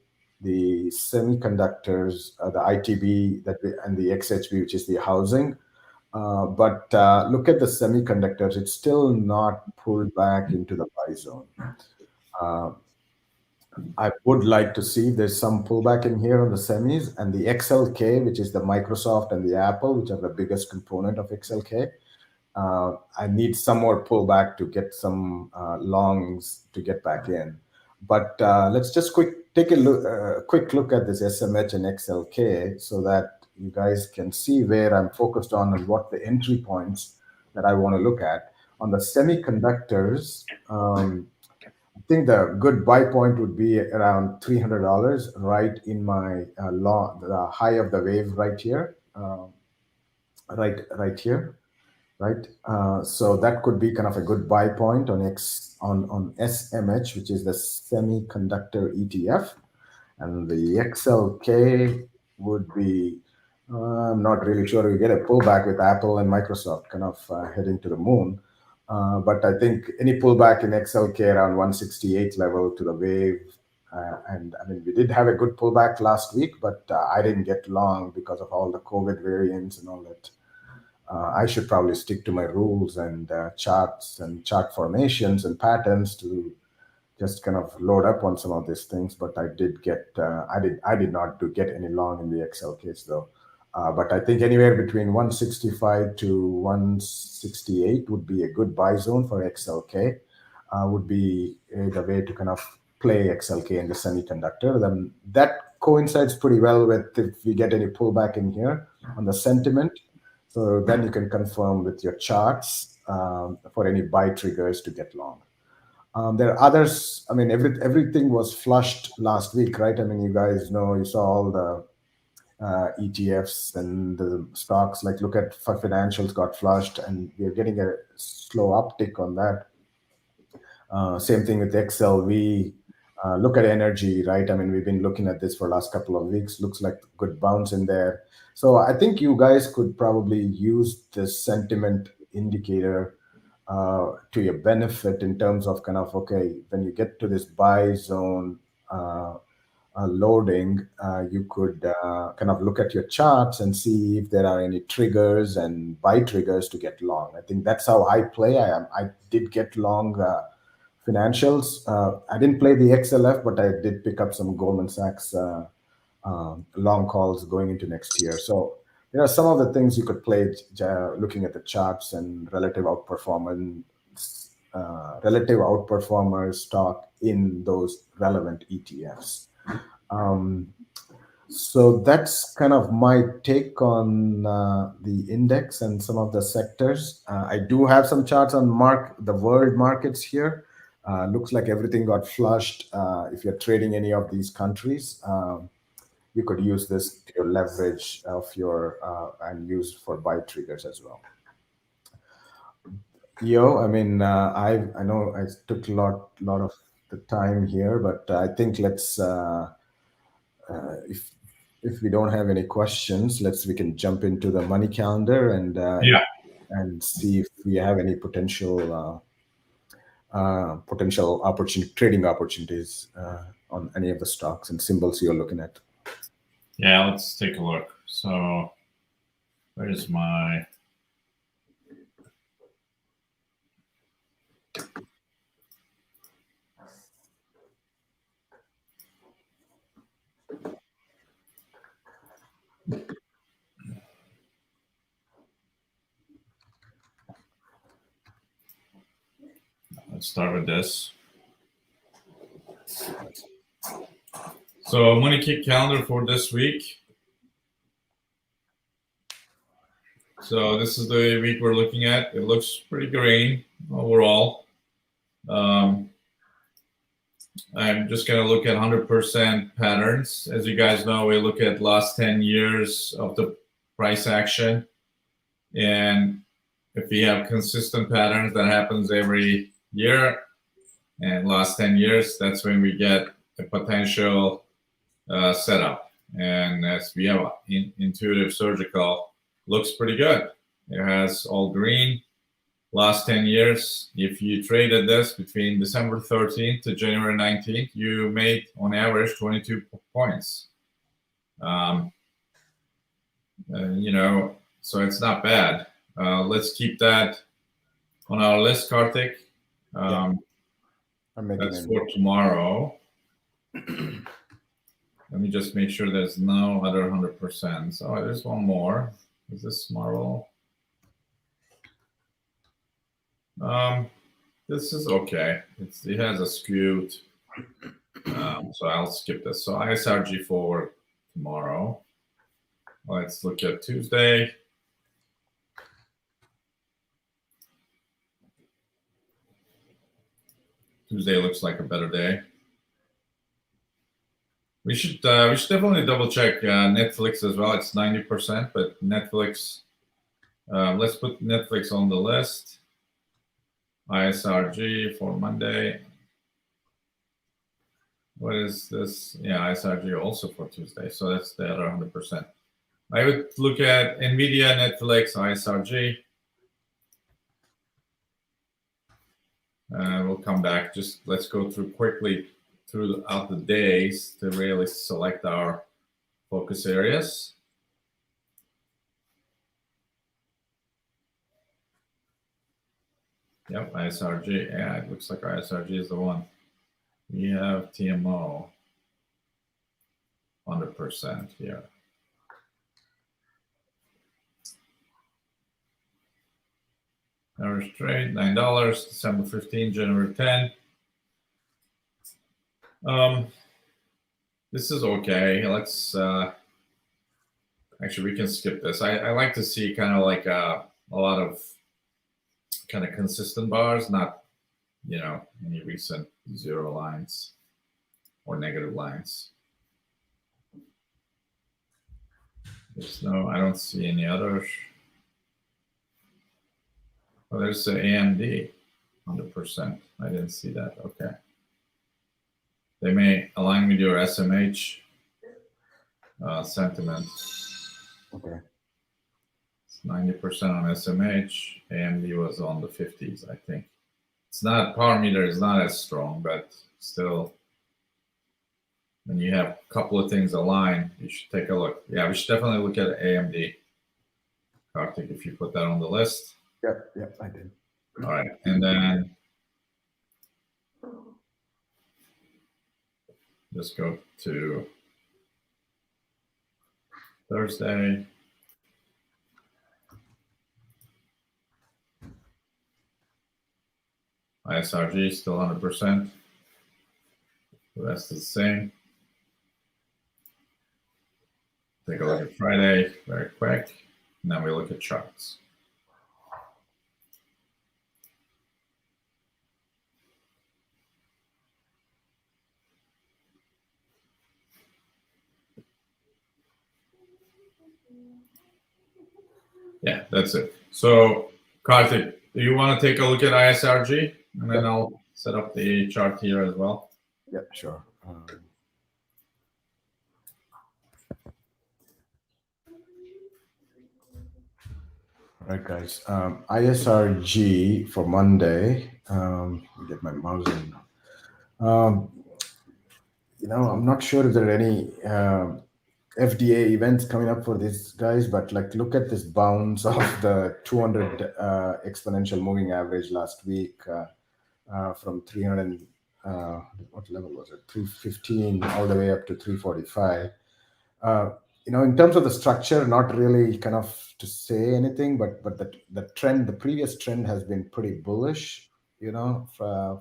the semiconductors, the ITB, and the XHB, which is the housing. But look at the semiconductors; it's still not pulled back into the buy zone. I would like to see there's some pullback in here on the semis, and the XLK, which is the Microsoft and the Apple, which are the biggest component of XLK. I need some more pullback to get some longs to get back in. But let's just take a quick look at this SMH and XLK so that you guys can see where I'm focused on and what the entry points that I want to look at. On the semiconductors, I think the good buy point would be around $300, right in my the high of the wave right here, right here, right. So that could be kind of a good buy point on SMH, which is the semiconductor ETF, and the XLK would be. I'm not really sure. We get a pullback with Apple and Microsoft kind of heading to the moon. But I think any pullback in XLK around 168 level to the wave, and I mean, we did have a good pullback last week, but I didn't get long because of all the COVID variants and all that. I should probably stick to my rules and charts and chart formations and patterns to just kind of load up on some of these things. But I did get, I did not get any long in the XLKs though. But I think anywhere between 165 to 168 would be a good buy zone for XLK. Would be the way to kind of play XLK in the semiconductor. Then that coincides pretty well with if we get any pullback in here on the sentiment. So then you can confirm with your charts for any buy triggers to get long. There are others. I mean, everything was flushed last week, right? I mean, you guys know, you saw all the ETFs and the stocks. Like look at financials got flushed, and we are getting a slow uptick on that. Same thing with XLV. Look at energy, right? I mean, we've been looking at this for the last couple of weeks. Looks like good bounce in there. So I think you guys could probably use this sentiment indicator to your benefit in terms of kind of, okay, when you get to this buy zone loading, you could kind of look at your charts and see if there are any triggers and buy triggers to get long. I think that's how I play. I did get long financials. I didn't play the XLF, but I did pick up some Goldman Sachs long calls going into next year. So, some of the things you could play looking at the charts and relative outperformers stock in those relevant ETFs. So that's kind of my take on the index and some of the sectors. I do have some charts on the world markets here. Looks like everything got flushed. If you're trading any of these countries, you could use this to your leverage of your and use for buy triggers as well. I mean, I know I took a lot of the time here, but I think let's if we don't have any questions, we can jump into the money calendar and see if we have any potential trading opportunities on any of the stocks and symbols you're looking at. Yeah, let's take a look. So where's my... Let's start with this. So money kick calendar for this week. So this is the week we're looking at. It looks pretty green overall. I'm just going to look at 100% patterns. As you guys know, we look at last 10 years of the price action. And if we have consistent patterns that happens every year and last 10 years, that's when we get a potential setup. And as we have intuitive surgical, looks pretty good. It has all green. Last 10 years, if you traded this between December 13th to January 19th, you made on average 22 points. So it's not bad. Let's keep that on our list, Karthik. That's for tomorrow. Let me just make sure there's no other 100%. So there's one more. Is this Marvel? This is okay. It has a skewed. So I'll skip this. So ISRG for tomorrow. Let's look at Tuesday. Tuesday looks like a better day. We should definitely double check Netflix as well. It's 90%, but Netflix. Let's put Netflix on the list. ISRG for Monday. What is this? Yeah, ISRG also for Tuesday. So that's the other 100%. I would look at NVIDIA, Netflix, ISRG. We'll come back. Just let's go through quickly throughout the days to really select our focus areas. Yep, ISRG. Yeah, it looks like ISRG is the one. We have TMO 100% here. Average trade $9, December 15, January 10. This is okay. Let's actually we can skip this. I like to see kind of like a lot of kind of consistent bars, not any recent zero lines or negative lines. I don't see any others. Oh, there's the AMD, 100%. I didn't see that. Okay. They may align with your SMH sentiment. Okay. It's 90% on SMH. AMD was on the 50s, I think. It's not, power meter is not as strong, but still, when you have a couple of things aligned, you should take a look. Yeah, we should definitely look at AMD. Karthik, if you put that on the list. Yep, I did. All right, and then just go to Thursday. ISRG still 100%. The rest is the same. Take a look at Friday very quick, and then we look at charts. Yeah, that's it. So, Karthik, do you want to take a look at ISRG? And then I'll set up the chart here as well. Yeah, sure. All right, guys. ISRG for Monday. Get my mouse in. I'm not sure if there are any FDA events coming up for these guys, but like look at this bounce of the 200 exponential moving average last week from 300 what level was it? 315 all the way up to 345. In terms of the structure, not really kind of to say anything, but the trend, the previous trend has been pretty bullish. For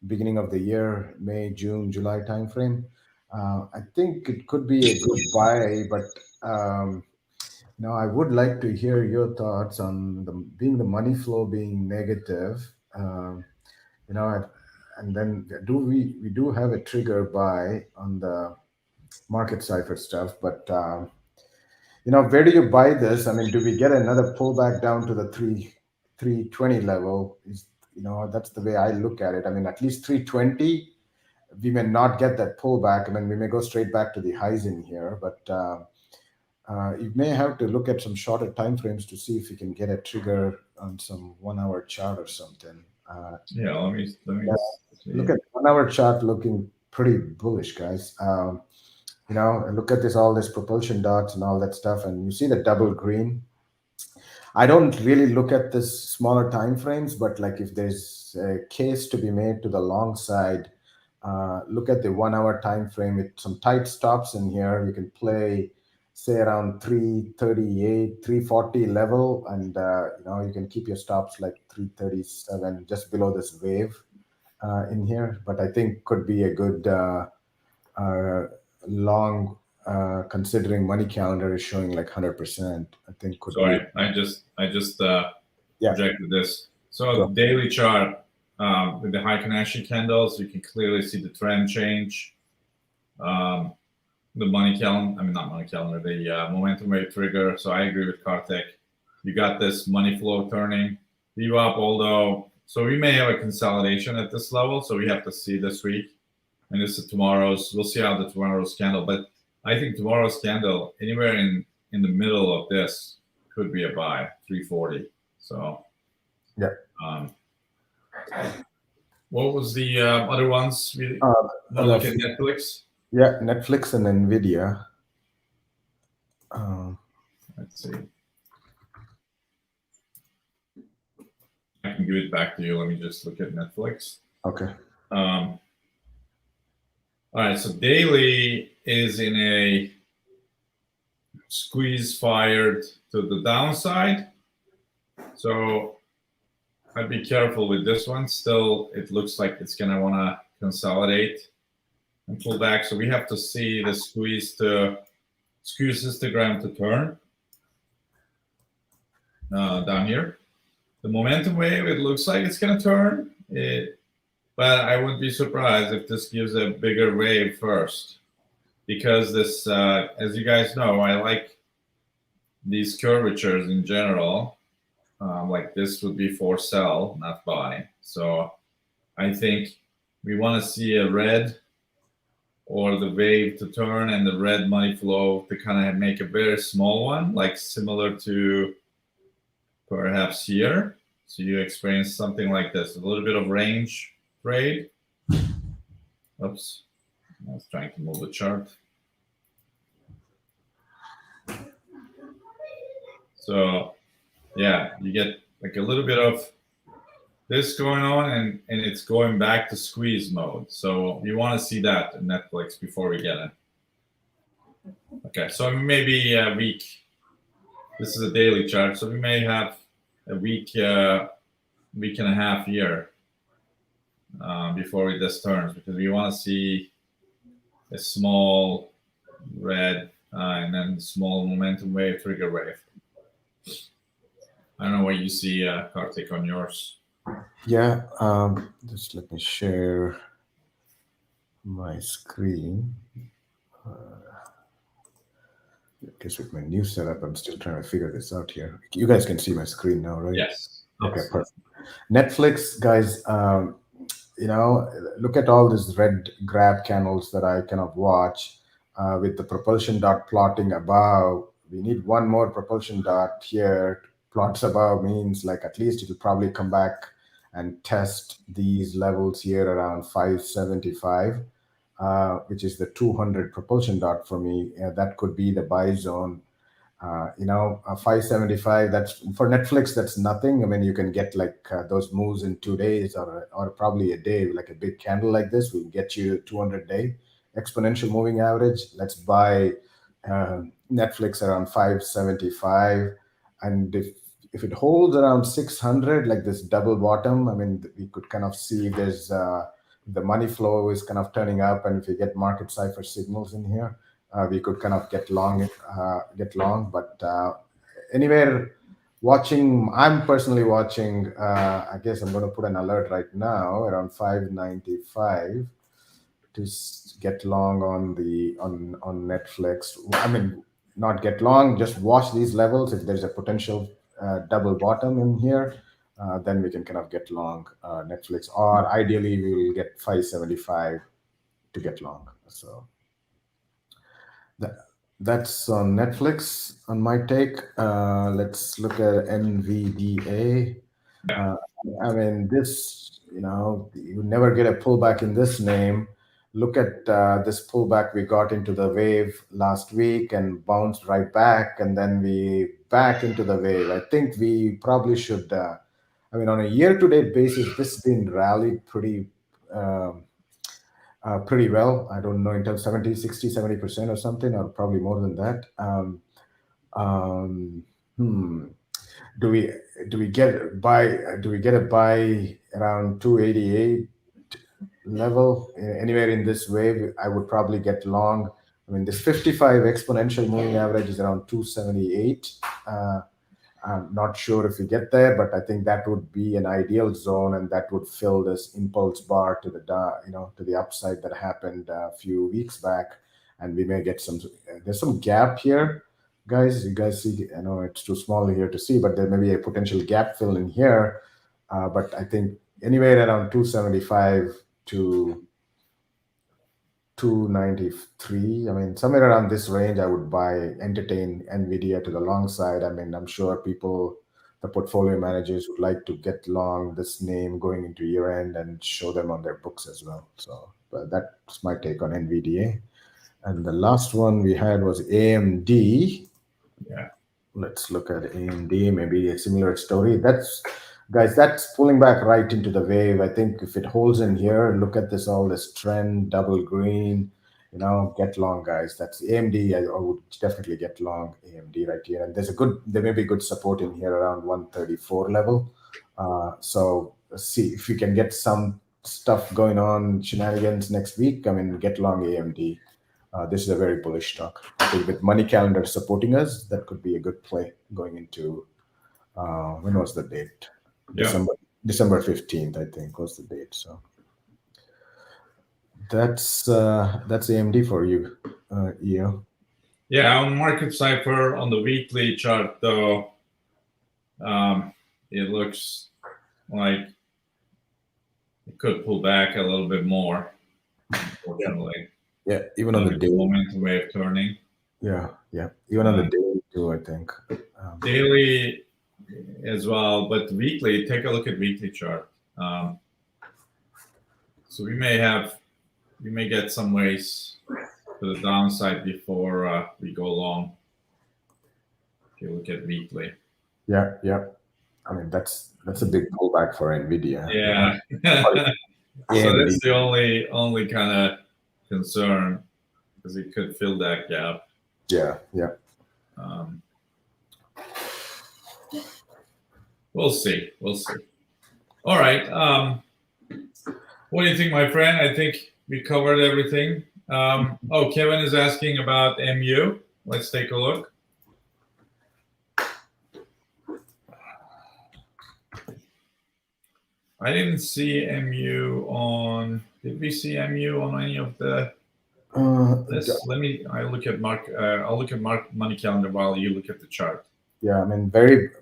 beginning of the year, May, June, July timeframe. I think it could be a good buy, but I would like to hear your thoughts on the money flow being negative. And then we do have a trigger buy on the market cipher stuff, but where do you buy this? I mean, do we get another pullback down to the 320 level? That's the way I look at it. I mean, at least 320, we may not get that pullback. I mean, we may go straight back to the highs in here, but you may have to look at some shorter time frames to see if you can get a trigger on some 1 hour chart or something. Yeah, let me look at 1 hour chart looking pretty bullish, guys. Look at all this propulsion dots and all that stuff, and you see the double green. I don't really look at this smaller time frames, but like if there's a case to be made to the long side, look at the 1 hour time frame with some tight stops in here. You can play, say, around 338, 340 level, and you can keep your stops like 337, just below this wave in here. But I think could be a good long, considering money calendar is showing like 100%. I think could. Sorry, I just projected this. So Sure. Daily chart with the high Kanashi candles, you can clearly see the trend change. The money calendar, not money calendar, the momentum wave trigger. So I agree with Karthik. You got this money flow turning. You up, although, so we may have a consolidation at this level. So we have to see this week. And this is tomorrow's, we'll see how the tomorrow's candle, but I think tomorrow's candle anywhere in the middle of this could be a buy, 340. So yeah. What was the other ones? We look at Netflix. Yeah, Netflix and Nvidia. Let's see. I can give it back to you. Let me just look at Netflix. Okay. All right. So daily is in a squeeze fired to the downside. So I'd be careful with this one. Still, it looks like it's going to want to consolidate and pull back. So we have to see the squeeze histogram to turn down here. The momentum wave, it looks like it's going to turn. But I wouldn't be surprised if this gives a bigger wave first. Because this, as you guys know, I like these curvatures in general, like this would be for sell, not buy. So I think we want to see a red or the wave to turn and the red money flow to kind of make a very small one, like similar to perhaps here. So you experience something like this, a little bit of range trade. Oops, I was trying to move the chart. So yeah, you get like a little bit of this going on, and it's going back to squeeze mode. So you want to see that in Netflix before we get it. Okay, so maybe a week. This is a daily chart, so we may have a week, week and a half here before this turns, because we want to see a small red and then small momentum wave, trigger wave. I don't know what you see, Karthik, on yours. Yeah, just let me share my screen. I guess with my new setup, I'm still trying to figure this out here. You guys can see my screen now, right? Yes. Okay, perfect. Netflix, guys, look at all these red grab candles that I cannot watch with the propulsion dot plotting above. We need one more propulsion dot here. Plots above means like at least it'll probably come back and test these levels here around 575, which is the 200 propulsion dot for me. That could be the buy zone. 575, that's for Netflix, that's nothing. I mean, you can get like those moves in 2 days or probably a day. Like a big candle like this will get you 200-day exponential moving average. Let's buy Netflix around 575, and if it holds around 600, like this double bottom, I mean, we could kind of see there's the money flow is kind of turning up, and if you get market cipher signals in here, we could kind of get long. But anywhere watching, I'm personally watching. I guess I'm going to put an alert right now around 595 to get long on Netflix. I mean, not get long, just watch these levels. If there's a potential double bottom in here, then we can kind of get long Netflix. Or ideally, we will get 575 to get long. So that's on Netflix on my take. Let's look at NVDA. I mean, this, you never get a pullback in this name. Look at this pullback we got into the wave last week and bounced right back, and then we back into the wave. I think we probably should, on a year-to-date basis, this has been rallied um, pretty well. I don't know, in terms of 70, 60, 70% or something, or probably more than that. Um, hmm. Do we get a buy around 288 level anywhere in this wave? I would probably get long. I mean, this 55 exponential moving average is around 278. I'm not sure if we get there, but I think that would be an ideal zone, and that would fill this impulse bar to the upside that happened a few weeks back, and we may get some. There's some gap here, guys. You guys see? I know it's too small here to see, but there may be a potential gap fill in here. But I think anywhere around 275 to 293, I mean, somewhere around this range, I would entertain Nvidia to the long side. I mean, I'm sure the portfolio managers would like to get long this name going into year end and show them on their books as well. So but that's my take on Nvidia. And the last one we had was AMD. Yeah. Let's look at AMD, maybe a similar story. That's pulling back right into the wave. I think if it holds in here, look at all this trend, double green, get long, guys. That's AMD. I would definitely get long AMD right here. And there may be good support in here around 134 level. So let's see if we can get some stuff going on, shenanigans next week. I mean, get long AMD. This is a very bullish stock. I think with money calendar supporting us, that could be a good play going into, when was the date? Yeah. December 15th, I think, was the date. So that's AMD for you, E.O. Yeah, on Market Cipher on the weekly chart, though, it looks like it could pull back a little bit more, unfortunately. Yeah, even on the With the day. momentum way of turning. Yeah, even on the day too, I think. Daily as well, but weekly, take a look at weekly chart. So we may get some ways to the downside before we go long. If you look at weekly. Yeah. I mean, that's a big pullback for Nvidia. Yeah. So AMD. that's the only kind of concern, because it could fill that gap. Yeah. We'll see. All right. What do you think, my friend? I think we covered everything. Kevin is asking about MU. Let's take a look. I didn't see MU on. Did we see MU on any of the? I look at Mark. I'll look at Mark money calendar while you look at the chart. Yeah, I mean,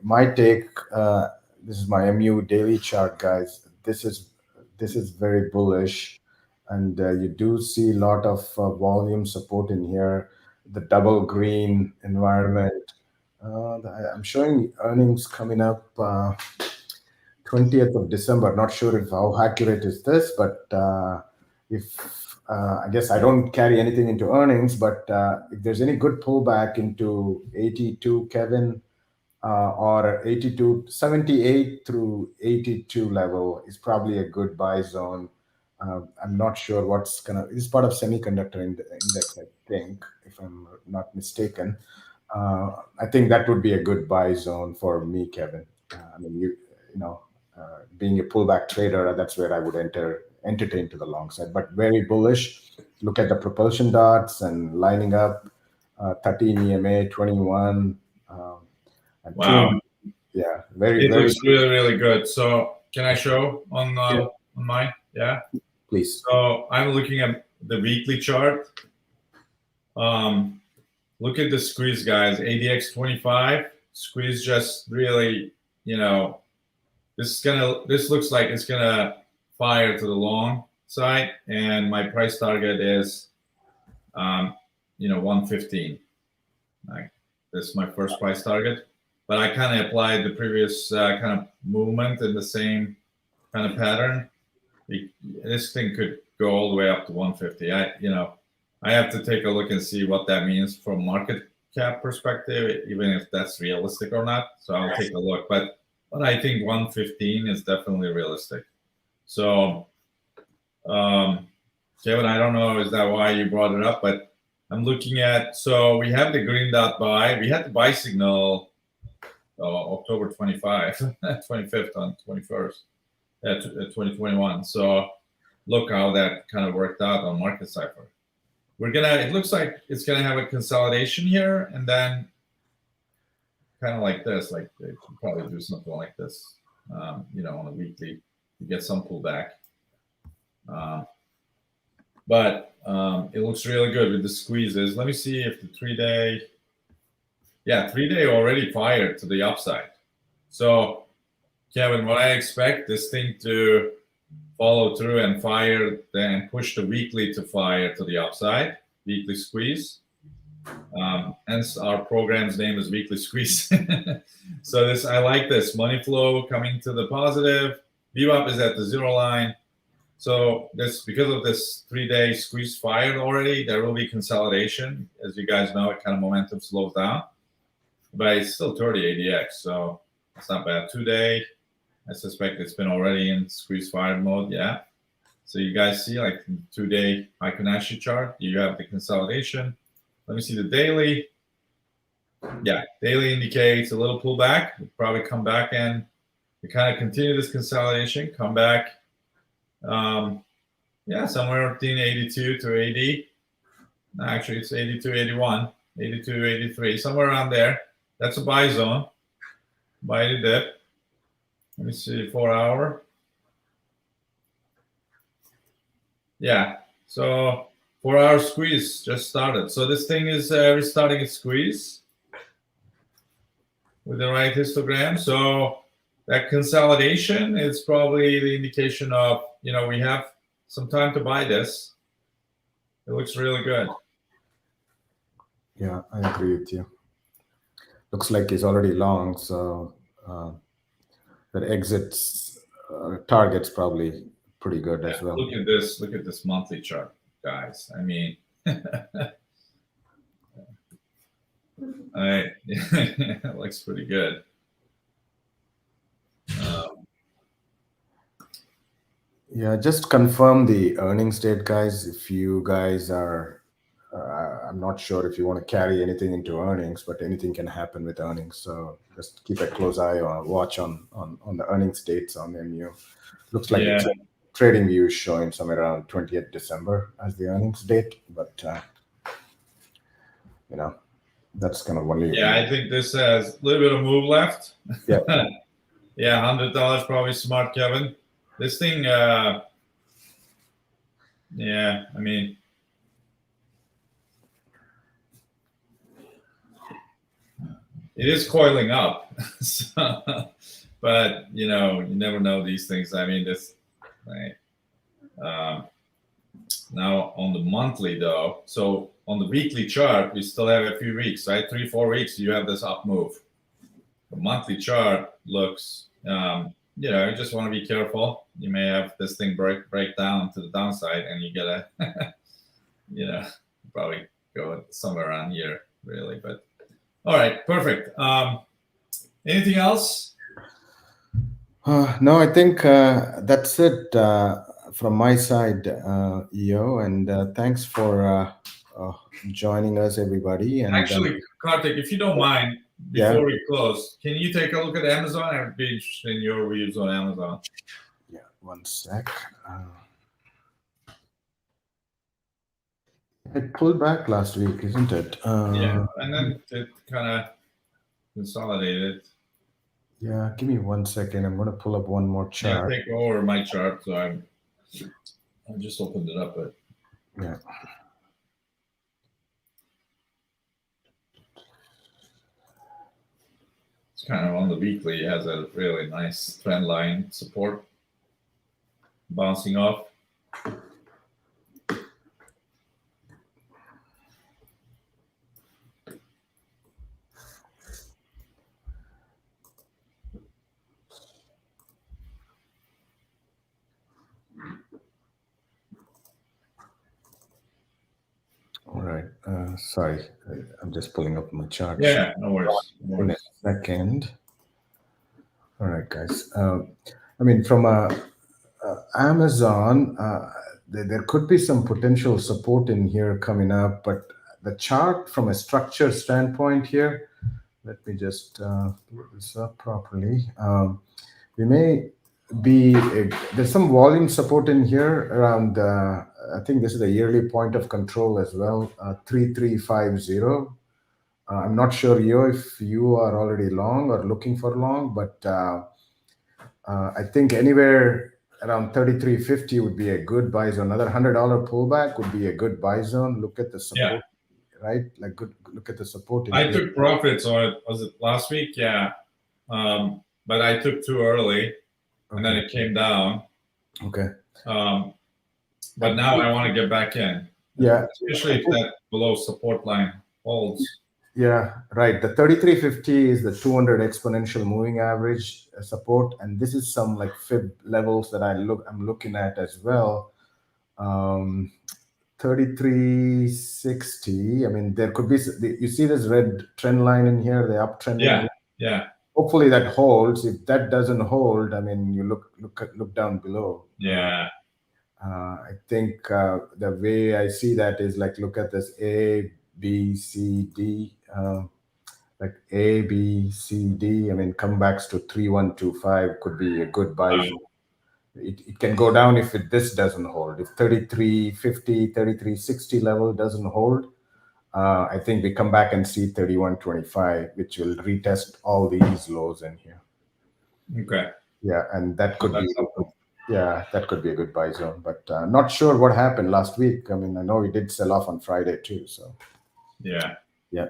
my take. This is my MU daily chart, guys. This is very bullish, and you do see a lot of volume support in here. The double green environment. I'm showing earnings coming up 20th of December. Not sure if how accurate is this, but if I guess I don't carry anything into earnings, but if there's any good pullback into 82, Kevin, or 82, 78 through 82 level is probably a good buy zone. I'm not sure what's it's part of semiconductor index, I think, if I'm not mistaken. I think that would be a good buy zone for me, Kevin. I mean, you know, being a pullback trader, that's where I would entertain to the long side, but very bullish. Look at the propulsion dots and lining up 13 EMA, 21. Wow. Yeah, It looks really, really good. So can I show on mine? Yeah. Please. So I'm looking at the weekly chart. Look at the squeeze, guys. ADX 25 squeeze just really, this looks like it's gonna fire to the long side, and my price target is 115. Like, this is my first price target, but I kind of applied the previous kind of movement in the same kind of pattern. This thing could go all the way up to 150. I have to take a look and see what that means from market cap perspective, even if that's realistic or not. So I'll take a look, but I think 115 is definitely realistic. So, Kevin, I don't know, is that why you brought it up? But I'm looking at, so we have the green dot buy. We had the buy signal October 25, 25th on 21st, 2021. So look how that kind of worked out on Market Cipher. It looks like it's gonna have a consolidation here, and then kind of like this, like they could probably do something like this, on a weekly, you get some pullback. But it looks really good with the squeezes. Let me see if the 3-day, 3-day already fired to the upside. So, Kevin, what I expect this thing to follow through and fire, then push the weekly to fire to the upside, weekly squeeze. Hence our program's name is Weekly Squeeze. So I like this money flow coming to the positive. VWAP is at the 0 line. So because of this 3-day squeeze fired already, there will be consolidation. As you guys know, it kind of momentum slows down, but it's still 30 ADX, so it's not bad. 2-day, I suspect it's been already in squeeze fired mode. Yeah. So you guys see, like, 2-day Fibonacci chart, you have the consolidation. Let me see the daily. Yeah, daily indicates a little pullback. We'll probably come back and we kind of continue this consolidation, come back. Somewhere between 82 to 80. No, actually, it's 82, 81, 82, 83, somewhere around there. That's a buy zone. Buy the dip. Let me see, 4-hour. Yeah, so 4-hour squeeze just started. So this thing is restarting its squeeze with the right histogram. So that consolidation is probably the indication of, we have some time to buy this. It looks really good. Yeah, I agree with you. Looks like it's already long, so that exits target's probably pretty good as well. Look at this. Look at this monthly chart, guys. I mean, it looks pretty good. Yeah, just confirm the earnings date, guys. If you guys are, I'm not sure if you want to carry anything into earnings, but anything can happen with earnings. So just keep a close eye or watch on the earnings dates on MU. Looks like Yeah. Trading View is showing somewhere around 20th December as the earnings date, but that's kind of only. Yeah, I think this has a little bit of move left. Yeah. Yeah, $100 probably smart, Kevin. This thing, yeah, I mean, it is coiling up. So, but, you never know these things. I mean, this, right? Now on the monthly though, so on the weekly chart, we still have a few weeks, right? 3-4 weeks, you have this up move. The monthly chart looks, you just want to be careful. You may have this thing break down to the downside, and you gotta, probably go somewhere around here, really. But all right, perfect. Anything else? No, I think that's it from my side, EO, and thanks for joining us, everybody. And actually, Karthik, if you don't mind, before we close, can you take a look at Amazon? I'd be interested in your views on Amazon. Yeah, one sec. It pulled back last week, isn't it? Yeah, and then it kind of consolidated. Yeah, give me 1 second. I'm going to pull up one more chart. Yeah, take over my chart. So I just opened it up, but yeah. It's kind of on the weekly. It has a really nice trend line support bouncing off. All right. Sorry, I'm just pulling up my chart. Yeah, no worries. In a second. All right, guys. I mean, from Amazon, there could be some potential support in here coming up, but the chart from a structure standpoint here, let me just pull this up properly. We may be, there's some volume support in here around, I think this is the yearly point of control as well, 3350. I'm not sure, EO, if you are already long or looking for long, but I think anywhere around 3350 would be a good buy zone. Another $100 pullback would be a good buy zone. Look at the support, right? Like look at the support. I took profits on it. Was it last week? Yeah, but I took too early, and then it came down. Okay. But now I want to get back in. Yeah, especially if that below support line holds. Yeah, right. The 3350 is the 200 exponential moving average support, and this is some like fib levels that I'm looking at as well. 3360. I mean, there could be. You see this red trend line in here, the uptrend. Yeah. Hopefully that holds. If that doesn't hold, I mean, you look down below. Yeah. I think the way I see that is like look at this A, B, C, D. Like A, B, C, D. I mean, comebacks to 3125 could be a good buy. It can go down if this doesn't hold. If 3350, 3360 level doesn't hold, I think we come back and see 3125, which will retest all these lows in here. Okay. Yeah, and that could be helpful. Yeah, that could be a good buy zone, but not sure what happened last week. I mean, I know we did sell off on Friday too. So Yeah. yeah,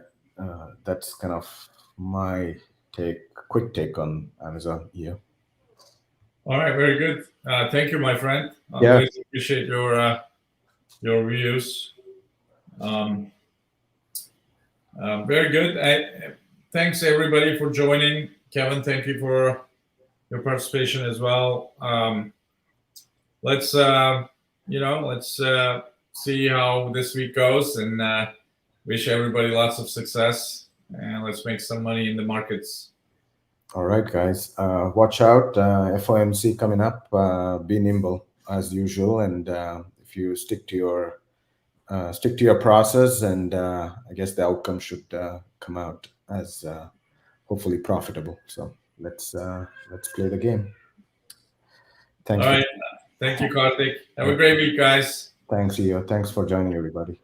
that's kind of my quick take on Amazon. Yeah. All right. Very good. Thank you, my friend. Yeah. Always appreciate your views. Um, very good. Thanks everybody for joining. Kevin, thank you for your participation as well. Let's let's see how this week goes, and wish everybody lots of success. And let's make some money in the markets. All right, guys. Watch out. FOMC coming up. Be nimble as usual, and if you stick to your process, and I guess the outcome should come out as hopefully profitable. So let's play the game. All Thanks for right. Thank you, Karthik. Have a great week, guys. thanks, E.O. Thanks for joining, everybody.